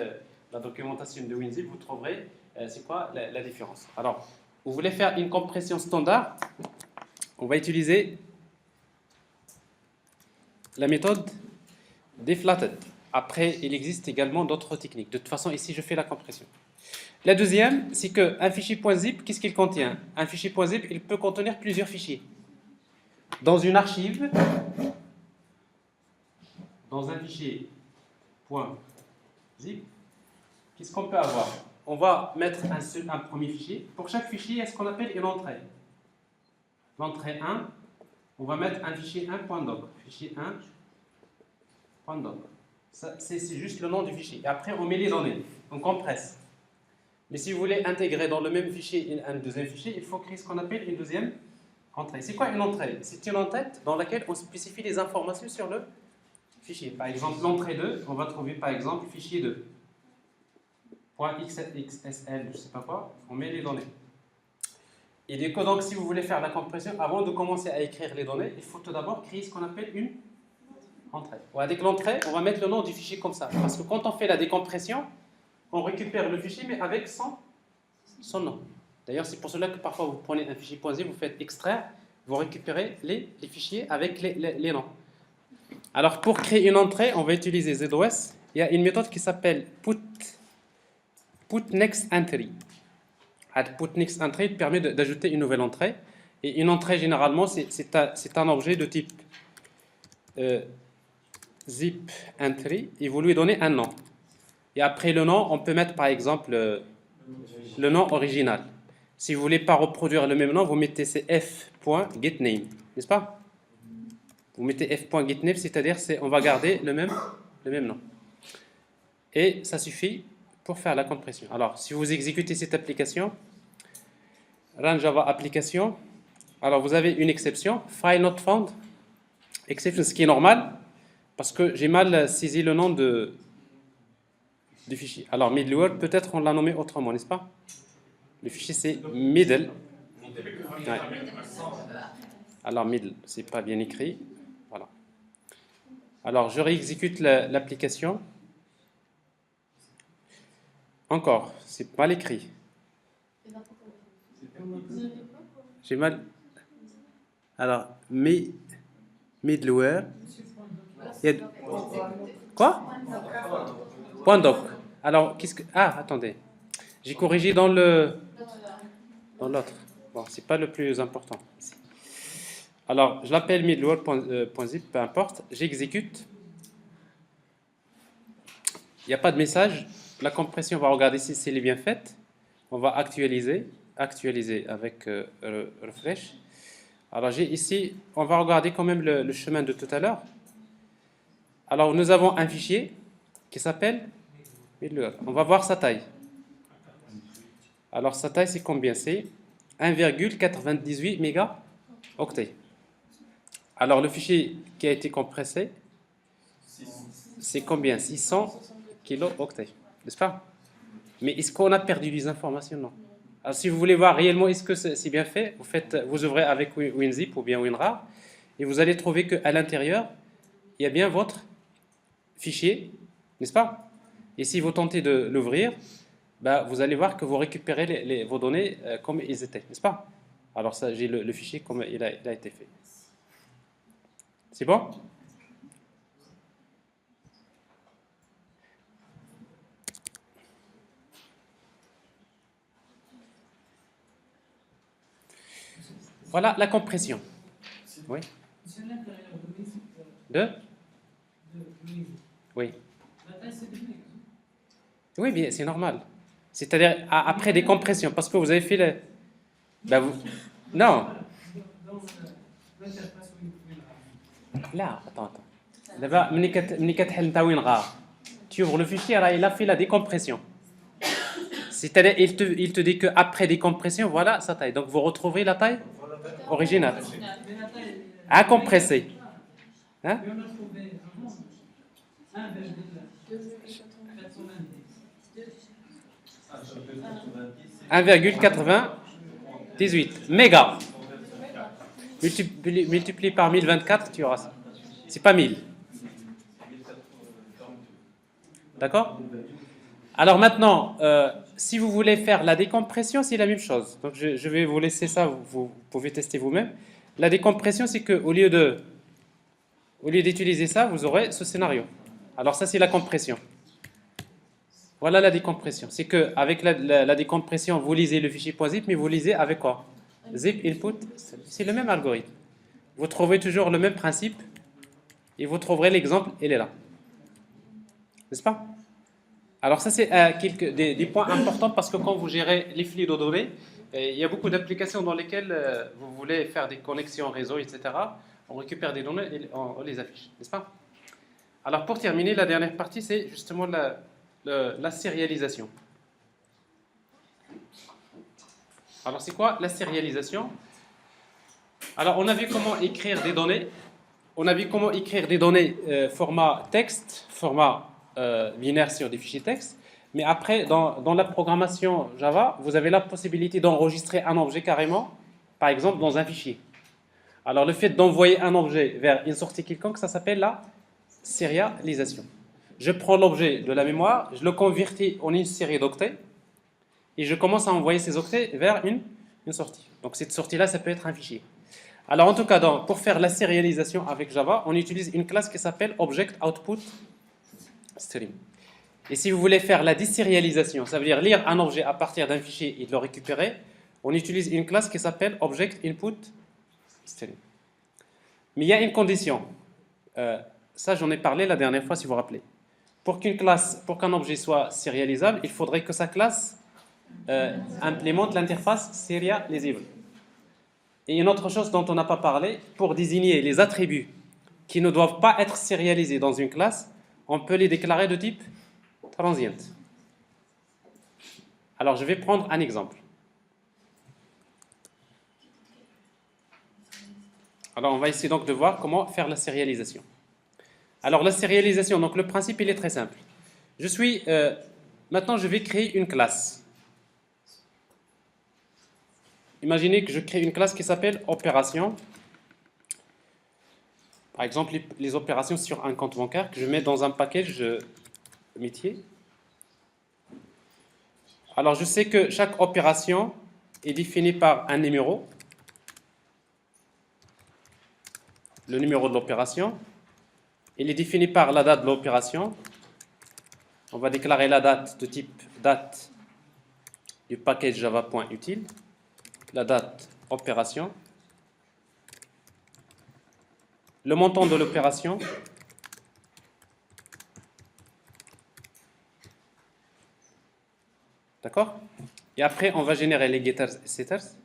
Speaker 1: la documentation de WinZip, vous trouverez c'est quoi la différence. Alors, vous voulez faire une compression standard, on va utiliser la méthode deflated. Après, il existe également d'autres techniques. De toute façon, ici, je fais la compression. La deuxième, c'est qu'un fichier .zip, qu'est-ce qu'il contient? Un fichier .zip, il peut contenir plusieurs fichiers. Dans une archive, dans un fichier .zip, qu'est-ce qu'on peut avoir? On va mettre un premier fichier. Pour chaque fichier, il y a ce qu'on appelle une entrée. L'entrée 1, on va mettre un fichier 1.doc. Fichier 1.doc. C'est juste le nom du fichier. Et après, on met les données. On compresse. Mais si vous voulez intégrer dans le même fichier un deuxième fichier, il faut créer ce qu'on appelle une deuxième entrée. C'est quoi une entrée? C'est une entrée dans laquelle on spécifie les informations sur le fichier. Par exemple, l'entrée 2, on va trouver par exemple fichier 2. .xsl, je ne sais pas quoi, on met les données. Et du coup, donc, si vous voulez faire la compression, avant de commencer à écrire les données, il faut tout d'abord créer ce qu'on appelle une Entrée. Ouais, avec l'entrée, on va mettre le nom du fichier comme ça. Parce que quand on fait la décompression, on récupère le fichier, mais avec son nom. D'ailleurs, c'est pour cela que parfois vous prenez un fichier .zip, vous faites extraire, vous récupérez les fichiers avec les noms. Alors, pour créer une entrée, on va utiliser ZOS. Il y a une méthode qui s'appelle putNextEntry. putNextEntry permet d'ajouter une nouvelle entrée. Et une entrée, généralement, c'est un objet de type zip entry et vous lui donnez un nom. Et après le nom, on peut mettre par exemple le nom original. Si vous ne voulez pas reproduire le même nom, vous mettez f.getName, n'est-ce pas? Vous mettez f.getName, c'est-à-dire on va garder le même nom. Et ça suffit pour faire la compression. Alors, si vous exécutez cette application, run Java application, alors vous avez une exception, file not found, exception, ce qui est normal, parce que j'ai mal saisi le nom du fichier. Alors, middleware, peut-être on l'a nommé autrement, n'est-ce pas? Le fichier, c'est middle. Ouais. Alors, middle, c'est pas bien écrit. Voilà. Alors, je réexécute l'application. Encore, c'est mal écrit. J'ai mal. Alors, middleware. Quoi? Point doc. Alors, qu'est-ce que. Ah, attendez. J'ai corrigé dans l'autre. Bon, c'est pas le plus important. Alors, je l'appelle middleware.zip, peu importe. J'exécute. Il n'y a pas de message. La compression, on va regarder si c'est bien faite. On va actualiser avec refresh. Alors, j'ai ici, on va regarder quand même le chemin de tout à l'heure. Alors, nous avons un fichier qui s'appelle middleware. On va voir sa taille. Alors, sa taille, c'est combien? C'est 1,98 mégaoctets. Alors, le fichier qui a été compressé, c'est combien? 600 kilooctets, n'est-ce pas? Mais est-ce qu'on a perdu des informations? Non. Alors, si vous voulez voir réellement est-ce que c'est bien fait, vous ouvrez avec WinZip ou bien WinRAR et vous allez trouver qu'à l'intérieur, il y a bien votre fichier, n'est-ce pas? Et si vous tentez de l'ouvrir, bah, vous allez voir que vous récupérez vos données comme ils étaient, n'est-ce pas? Alors ça, j'ai le fichier comme il a été fait. C'est bon? Voilà la compression. Oui. De? Oui. Oui, bien, c'est normal. C'est-à-dire après des compressions, parce que vous avez fait le. Ben vous... Non. Là, attends. D'abord, tu ouvres le fichier, là, il a fait la décompression. C'est-à-dire, il te dit qu'après décompression, voilà sa taille. Donc, vous retrouverez la taille originale. À compresser. Hein? 1,98 mégas. Multiplie par 1024, tu auras ça. C'est pas 1000. D'accord? Alors maintenant, si vous voulez faire la décompression, c'est la même chose. Donc je vais vous laisser ça, vous pouvez tester vous-même. La décompression, c'est qu'au lieu d'utiliser ça, vous aurez ce scénario. Alors ça, c'est la compression. Voilà la décompression. C'est qu'avec la décompression, vous lisez le fichier .zip, mais vous lisez avec quoi? Zip input, c'est le même algorithme. Vous trouvez toujours le même principe et vous trouverez l'exemple, il est là. N'est-ce pas? Alors ça, c'est des points importants parce que quand vous gérez les flux de données, il y a beaucoup d'applications dans lesquelles vous voulez faire des connexions réseau, etc. On récupère des données et on les affiche, n'est-ce pas? Alors pour terminer, la dernière partie, c'est justement la sérialisation. Alors c'est quoi la sérialisation? Alors on a vu comment écrire des données. On a vu comment écrire des données format texte, format binaire sur des fichiers texte. Mais après, dans la programmation Java, vous avez la possibilité d'enregistrer un objet carrément, par exemple dans un fichier. Alors le fait d'envoyer un objet vers une sortie quelconque, ça s'appelle la sérialisation. Je prends l'objet de la mémoire, je le convertis en une série d'octets et je commence à envoyer ces octets vers une sortie. Donc cette sortie-là, ça peut être un fichier. Alors en tout cas, pour faire la sérialisation avec Java, on utilise une classe qui s'appelle ObjectOutputStream. Et si vous voulez faire la désérialisation, ça veut dire lire un objet à partir d'un fichier et de le récupérer, on utilise une classe qui s'appelle ObjectInputStream. Mais il y a une condition. Ça, j'en ai parlé la dernière fois, si vous vous rappelez. Pour qu'un objet soit sérialisable, il faudrait que sa classe implémente l'interface serializable. Et une autre chose dont on n'a pas parlé, pour désigner les attributs qui ne doivent pas être sérialisés dans une classe, on peut les déclarer de type transient. Alors, je vais prendre un exemple. Alors, on va essayer donc de voir comment faire la sérialisation. Alors, la sérialisation, donc le principe, il est très simple. Maintenant, je vais créer une classe. Imaginez que je crée une classe qui s'appelle opération. Par exemple, les opérations sur un compte bancaire que je mets dans un package métier. Alors, je sais que chaque opération est définie par un numéro. Le numéro de l'opération. Il est défini par la date de l'opération. On va déclarer la date de type date du package java.util. La date opération. Le montant de l'opération. D'accord? Et après, on va générer les getters et setters.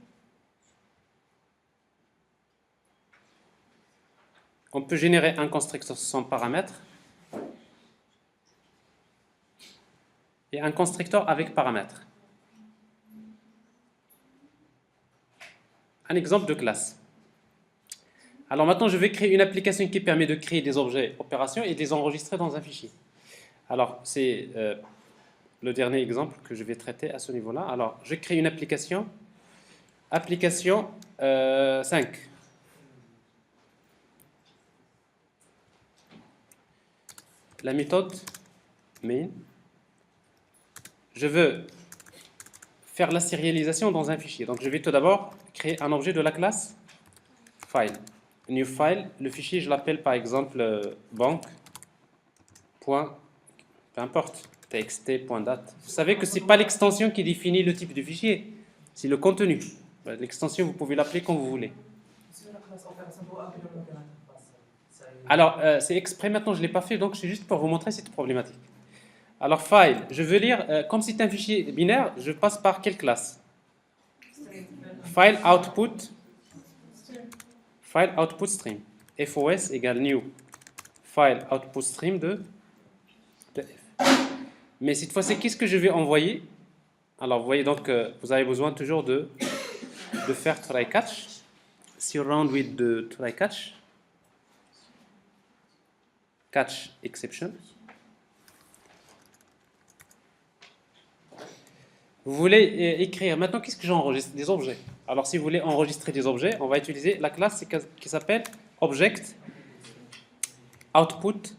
Speaker 1: On peut générer un constructeur sans paramètres et un constructeur avec paramètres. Un exemple de classe. Alors maintenant, je vais créer une application qui permet de créer des objets opérations et de les enregistrer dans un fichier. Alors, c'est le dernier exemple que je vais traiter à ce niveau-là. Alors, je crée une application 5. La méthode main. Je veux faire la sérialisation dans un fichier. Donc, je vais tout d'abord créer un objet de la classe file. New file. Le fichier, je l'appelle par exemple banque. Peu importe, txt.date. Vous savez que ce n'est pas l'extension qui définit le type de fichier, c'est le contenu. L'extension, vous pouvez l'appeler comme vous voulez. Alors, c'est exprès, maintenant je ne l'ai pas fait, donc c'est juste pour vous montrer cette problématique. Alors, file, je veux lire, comme c'est un fichier binaire, je passe par quelle classe? File output stream. FOS égale new file output stream de F. Mais cette fois-ci, qu'est-ce que je vais envoyer? Alors, vous voyez donc que vous avez besoin toujours de faire try catch. Surround with the try catch. Catch exception. Vous voulez écrire, maintenant qu'est-ce que j'enregistre? Des objets. Alors si vous voulez enregistrer des objets, on va utiliser la classe qui s'appelle Object Output.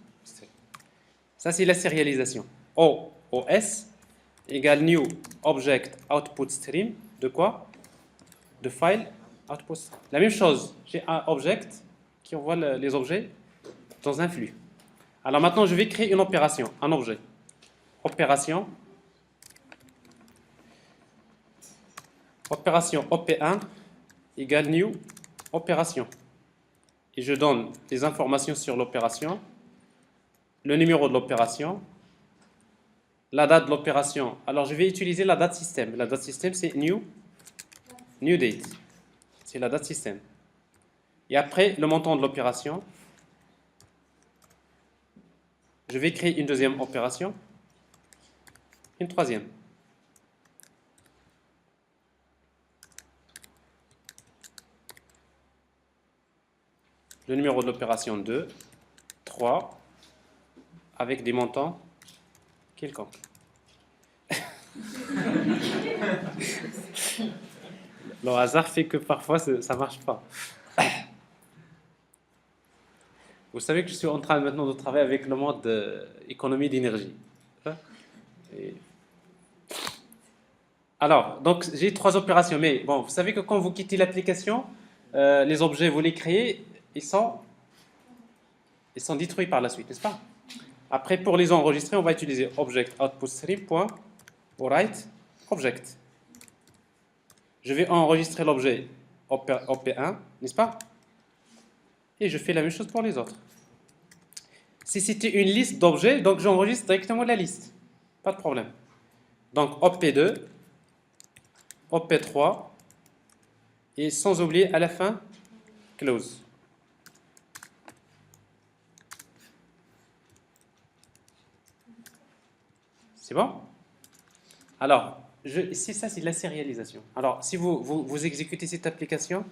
Speaker 1: Ça c'est la sérialisation. OS égale new Object Output Stream. De quoi? De file output. La même chose, j'ai un object qui envoie les objets dans un flux. Alors maintenant je vais créer une opération, un objet. Opération op1 égale new opération. Et je donne les informations sur l'opération, le numéro de l'opération, la date de l'opération. Alors je vais utiliser la date système. La date système c'est new date. C'est la date système. Et après le montant de l'opération. Je vais créer une deuxième opération, une troisième. Le numéro de l'opération 2, 3, avec des montants quelconques. Le hasard fait que parfois ça ne marche pas. Vous savez que je suis en train maintenant de travailler avec le mode économie d'énergie. Hein? Et- Alors, donc j'ai 3 opérations, mais bon, vous savez que quand vous quittez l'application, les objets, vous les créez, ils sont détruits par la suite, n'est-ce pas? Après, pour les enregistrer, on va utiliser object output stream.write object. Je vais enregistrer l'objet OP1, n'est-ce pas? Et je fais la même chose pour les autres. Si c'était une liste d'objets, donc j'enregistre directement la liste. Pas de problème. Donc OP2, OP3, et sans oublier à la fin, close. C'est bon? Alors, ici, ça c'est de la sérialisation. Alors, si vous exécutez cette application,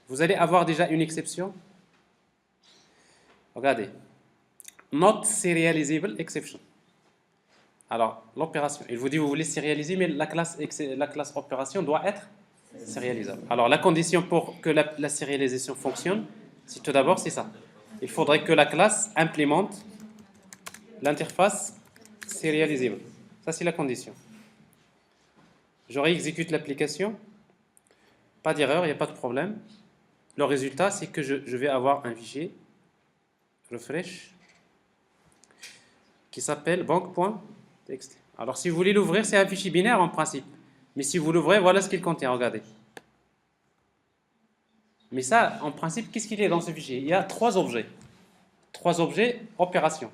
Speaker 1: vous allez avoir déjà une exception. Regardez. Not serializable exception. Alors, l'opération, il vous dit vous voulez sérialiser, mais la classe opération doit être sérialisable. Alors, la condition pour que la sérialisation fonctionne, c'est tout d'abord, c'est ça. Il faudrait que la classe implémente l'interface serializable. Ça, c'est la condition. Je réexécute l'application. Pas d'erreur, il n'y a pas de problème. Le résultat, c'est que je vais avoir un fichier, refresh, qui s'appelle bank.txt. Alors, si vous voulez l'ouvrir, c'est un fichier binaire en principe. Mais si vous l'ouvrez, voilà ce qu'il contient, regardez. Mais ça, en principe, qu'est-ce qu'il y a dans ce fichier? Il y a 3 objets. 3 objets opération.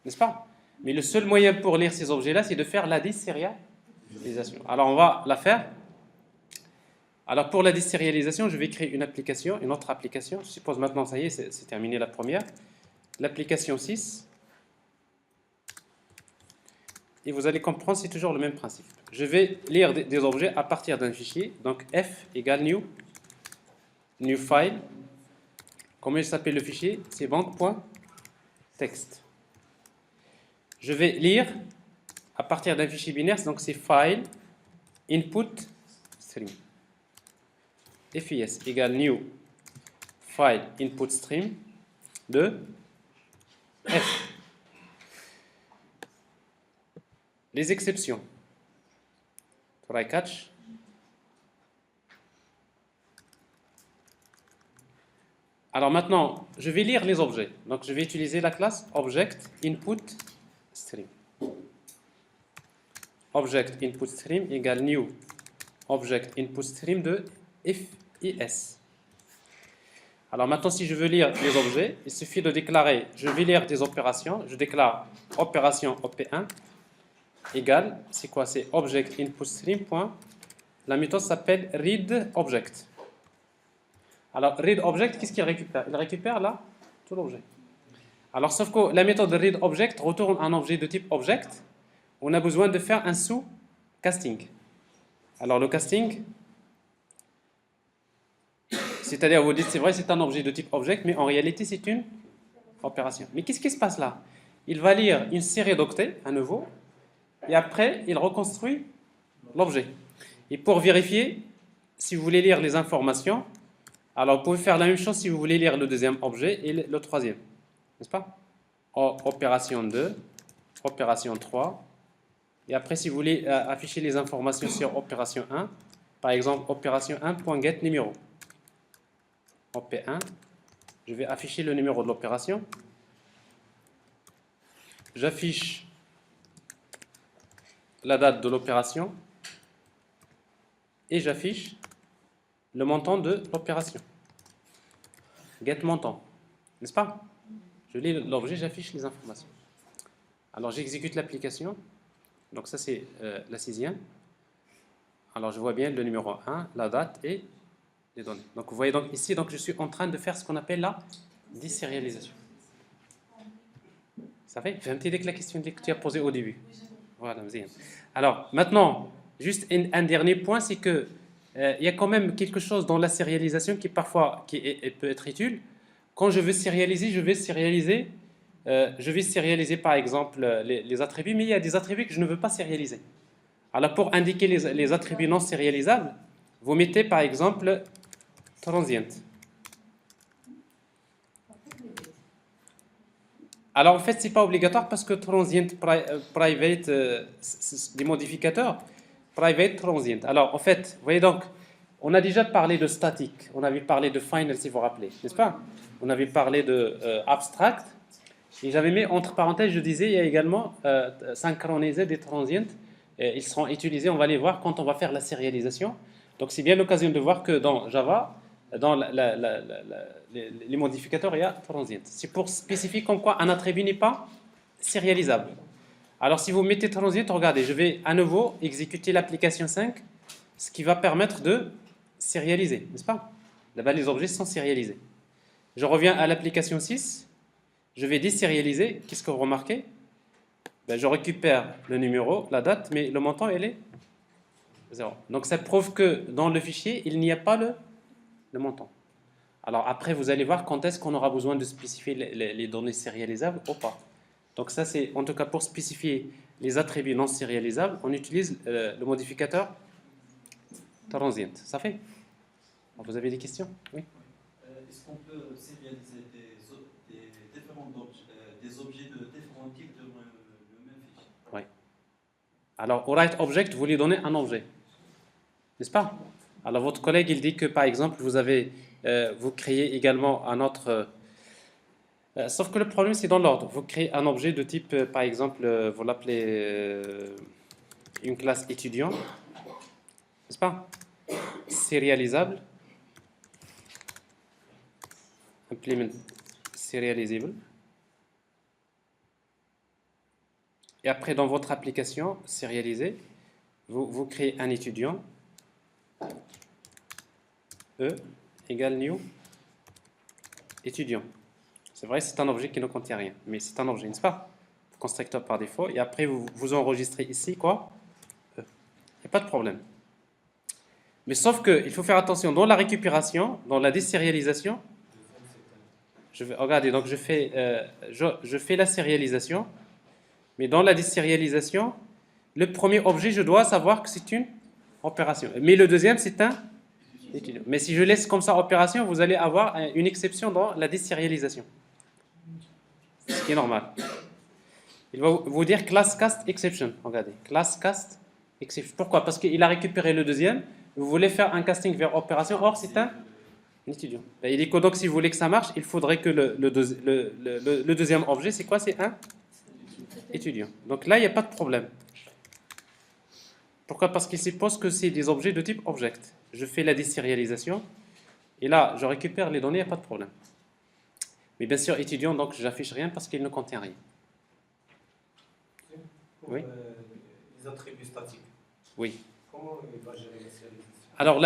Speaker 1: N'est-ce pas? Mais le seul moyen pour lire ces objets-là, c'est de faire la désérialisation. Alors, on va la faire. Alors, pour la désérialisation, je vais créer une application, une autre application. Je suppose maintenant, ça y est, c'est terminé la première. L'application 6. Et vous allez comprendre, c'est toujours le même principe. Je vais lire des objets à partir d'un fichier. Donc, f égale new file. Comment il s'appelle le fichier? C'est bank.txt. Je vais lire à partir d'un fichier binaire, donc c'est file input stream. FIS égale new file input stream de F. Les exceptions. Try catch. Alors maintenant, je vais lire les objets. Donc je vais utiliser la classe object input stream. Object input stream égale new object input stream de FIS. Alors maintenant, si je veux lire les objets, il suffit de déclarer, je vais lire des opérations, je déclare opération OP1 égale, c'est quoi? C'est object input stream. La méthode s'appelle read object. Alors read object, qu'est-ce qu'il récupère? Il récupère là tout l'objet. Alors sauf que la méthode read object retourne un objet de type object. On a besoin de faire un sous-casting. Alors le casting, c'est-à-dire vous dites c'est vrai c'est un objet de type object, mais en réalité c'est une opération. Mais qu'est-ce qui se passe là? Il va lire une série d'octets à nouveau, et après il reconstruit l'objet. Et pour vérifier, si vous voulez lire les informations, alors vous pouvez faire la même chose si vous voulez lire le deuxième objet et le troisième. N'est-ce pas? Opération 2, opération 3. Et après, si vous voulez afficher les informations sur opération 1, par exemple, opération 1.get numéro. OP1, je vais afficher le numéro de l'opération. J'affiche la date de l'opération et j'affiche le montant de l'opération. Get montant, n'est-ce pas? Je lis l'objet, j'affiche les informations. Alors j'exécute l'application. Donc ça c'est la 6e. Alors je vois bien le numéro 1, la date et les données. Donc vous voyez donc ici, donc je suis en train de faire ce qu'on appelle la désérialisation. Ça fait? Fahmtي ديك la question que tu as posée au début. Voilà, مزيان. Alors maintenant, juste un dernier point, c'est que il y a quand même quelque chose dans la sérialisation qui parfois peut être utile. Quand je veux sérialiser, je vais sérialiser par exemple les attributs, mais il y a des attributs que je ne veux pas sérialiser. Alors pour indiquer les attributs non sérialisables, vous mettez par exemple transient. Alors en fait, c'est pas obligatoire parce que transient, private, des modificateurs, private, transient. Alors en fait, vous voyez donc, on a déjà parlé de statique, on avait parlé de final si vous vous rappelez, n'est-ce pas? On avait parlé de abstract, et j'avais mis entre parenthèses, je disais, il y a également synchroniser des transients, ils seront utilisés, on va les voir quand on va faire la sérialisation. Donc c'est bien l'occasion de voir que dans Java, dans les modificateurs, il y a transient. C'est pour spécifier comme quoi un attribut n'est pas sérialisable. Alors si vous mettez transient, regardez, je vais à nouveau exécuter l'application 5, ce qui va permettre de sérialiser, n'est-ce pas? Là-bas, les objets sont sérialisés. Je reviens à l'application 6, je vais désérialiser. Qu'est-ce que vous remarquez? Ben, je récupère le numéro, la date, mais le montant, il est 0. Donc ça prouve que dans le fichier, il n'y a pas le montant. Alors après, vous allez voir quand est-ce qu'on aura besoin de spécifier les données sérialisables ou pas. Donc ça, c'est en tout cas pour spécifier les attributs non sérialisables, on utilise le modificateur transient. Ça fait? Vous avez des questions? Oui.
Speaker 2: Est-ce qu'on peut sérialiser des objets de différents types de le même fichier?
Speaker 1: Oui. Alors, au write object, vous lui donnez un objet. N'est-ce pas? Alors, votre collègue, il dit que, par exemple, vous créez également un autre... sauf que le problème, c'est dans l'ordre. Vous créez un objet de type, par exemple, vous l'appelez une classe étudiant. N'est-ce pas? Sérialisable. Implement serializable. Et après, dans votre application sérialisée, vous créez un étudiant. E égale new étudiant. C'est vrai, c'est un objet qui ne contient rien, mais c'est un objet, n'est-ce pas? Constructeur par défaut. Et après, vous enregistrez ici quoi? E. Il n'y a pas de problème. Mais sauf que il faut faire attention dans la récupération, dans la désérialisation. Regardez, donc je fais la sérialisation, mais dans la désérialisation, le premier objet, je dois savoir que c'est une opération. Mais le deuxième, c'est un étudiant. Mais si je laisse comme ça opération, vous allez avoir une exception dans la désérialisation. Ce qui est normal. Il va vous dire class cast exception. Regardez, class cast exception. Pourquoi? Parce qu'il a récupéré le deuxième. Vous voulez faire un casting vers opération, or c'est un étudiant. Il dit que donc si vous voulez que ça marche, il faudrait que le deuxième objet, c'est quoi? C'est un étudiant. Donc là, il n'y a pas de problème. Pourquoi? Parce qu'il suppose que c'est des objets de type object. Je fais la désérialisation et là, je récupère les données, il n'y a pas de problème. Mais bien sûr, étudiant, donc je n'affiche rien parce qu'il ne contient rien.
Speaker 5: Pour,
Speaker 1: Oui.
Speaker 5: Les attributs statiques.
Speaker 1: Oui.
Speaker 5: Comment il va gérer la sérialisation?
Speaker 1: Alors,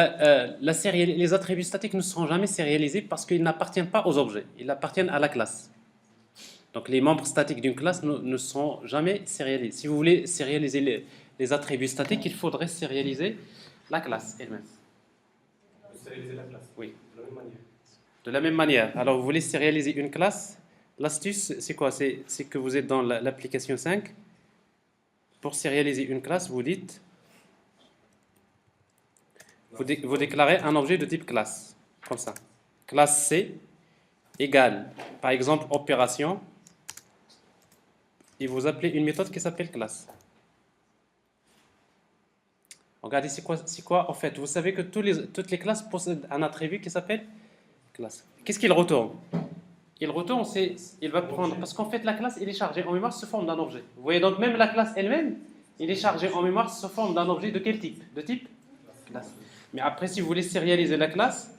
Speaker 1: les attributs statiques ne seront jamais sérialisés parce qu'ils n'appartiennent pas aux objets, ils appartiennent à la classe. Donc, les membres statiques d'une classe ne seront jamais sérialisés. Si vous voulez sérialiser les attributs statiques, il faudrait sérialiser la classe elle-même.
Speaker 5: Sérialiser la classe.
Speaker 1: Oui.
Speaker 5: De la même manière.
Speaker 1: De la même manière. Alors, vous voulez sérialiser une classe, l'astuce, c'est quoi? C'est que vous êtes dans l'application 5. Pour sérialiser une classe, vous dites... Vous déclarez un objet de type classe, comme ça. Classe C égale, par exemple, opération, et vous appelez une méthode qui s'appelle classe. Regardez, c'est quoi en fait? Vous savez que toutes les classes possèdent un attribut qui s'appelle classe. Qu'est-ce qu'il retourne? Il retourne, il va prendre, parce qu'en fait la classe, elle est chargée en mémoire sous forme d'un objet. Vous voyez donc même la classe elle-même, elle est chargée en mémoire sous forme d'un objet de quel type? De type classe. Mais après, si vous voulez sérialiser la classe,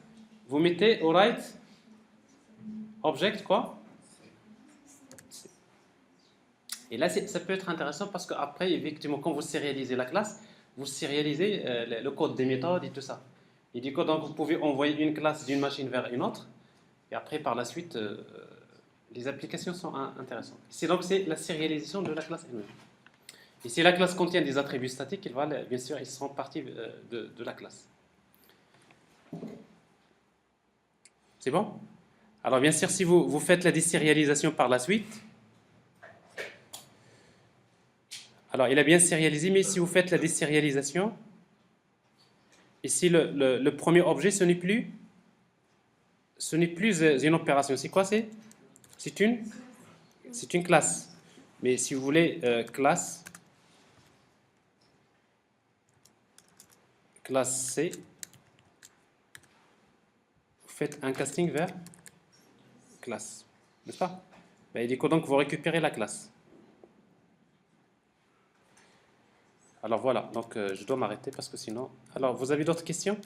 Speaker 1: vous mettez au write object quoi? Et là, ça peut être intéressant parce qu'après, effectivement, quand vous sérialisez la classe, vous sérialisez le code des méthodes et tout ça. Et du coup, donc, vous pouvez envoyer une classe d'une machine vers une autre. Et après, par la suite, les applications sont intéressantes. C'est la sérialisation de la classe elle-même. Et si la classe contient des attributs statiques, bien sûr, ils seront partie de la classe. C'est bon? Alors bien sûr, si vous faites la désérialisation par la suite, alors il a bien sérialisé, mais si vous faites la désérialisation, ici le premier objet, ce n'est plus une opération. C'est quoi? C'est une C'est une classe. Mais si vous voulez classe C, vous faites un casting vers classe, n'est-ce pas? Ben, il dit que donc vous récupérez la classe. Alors voilà, donc je dois m'arrêter parce que sinon... Alors, vous avez d'autres questions?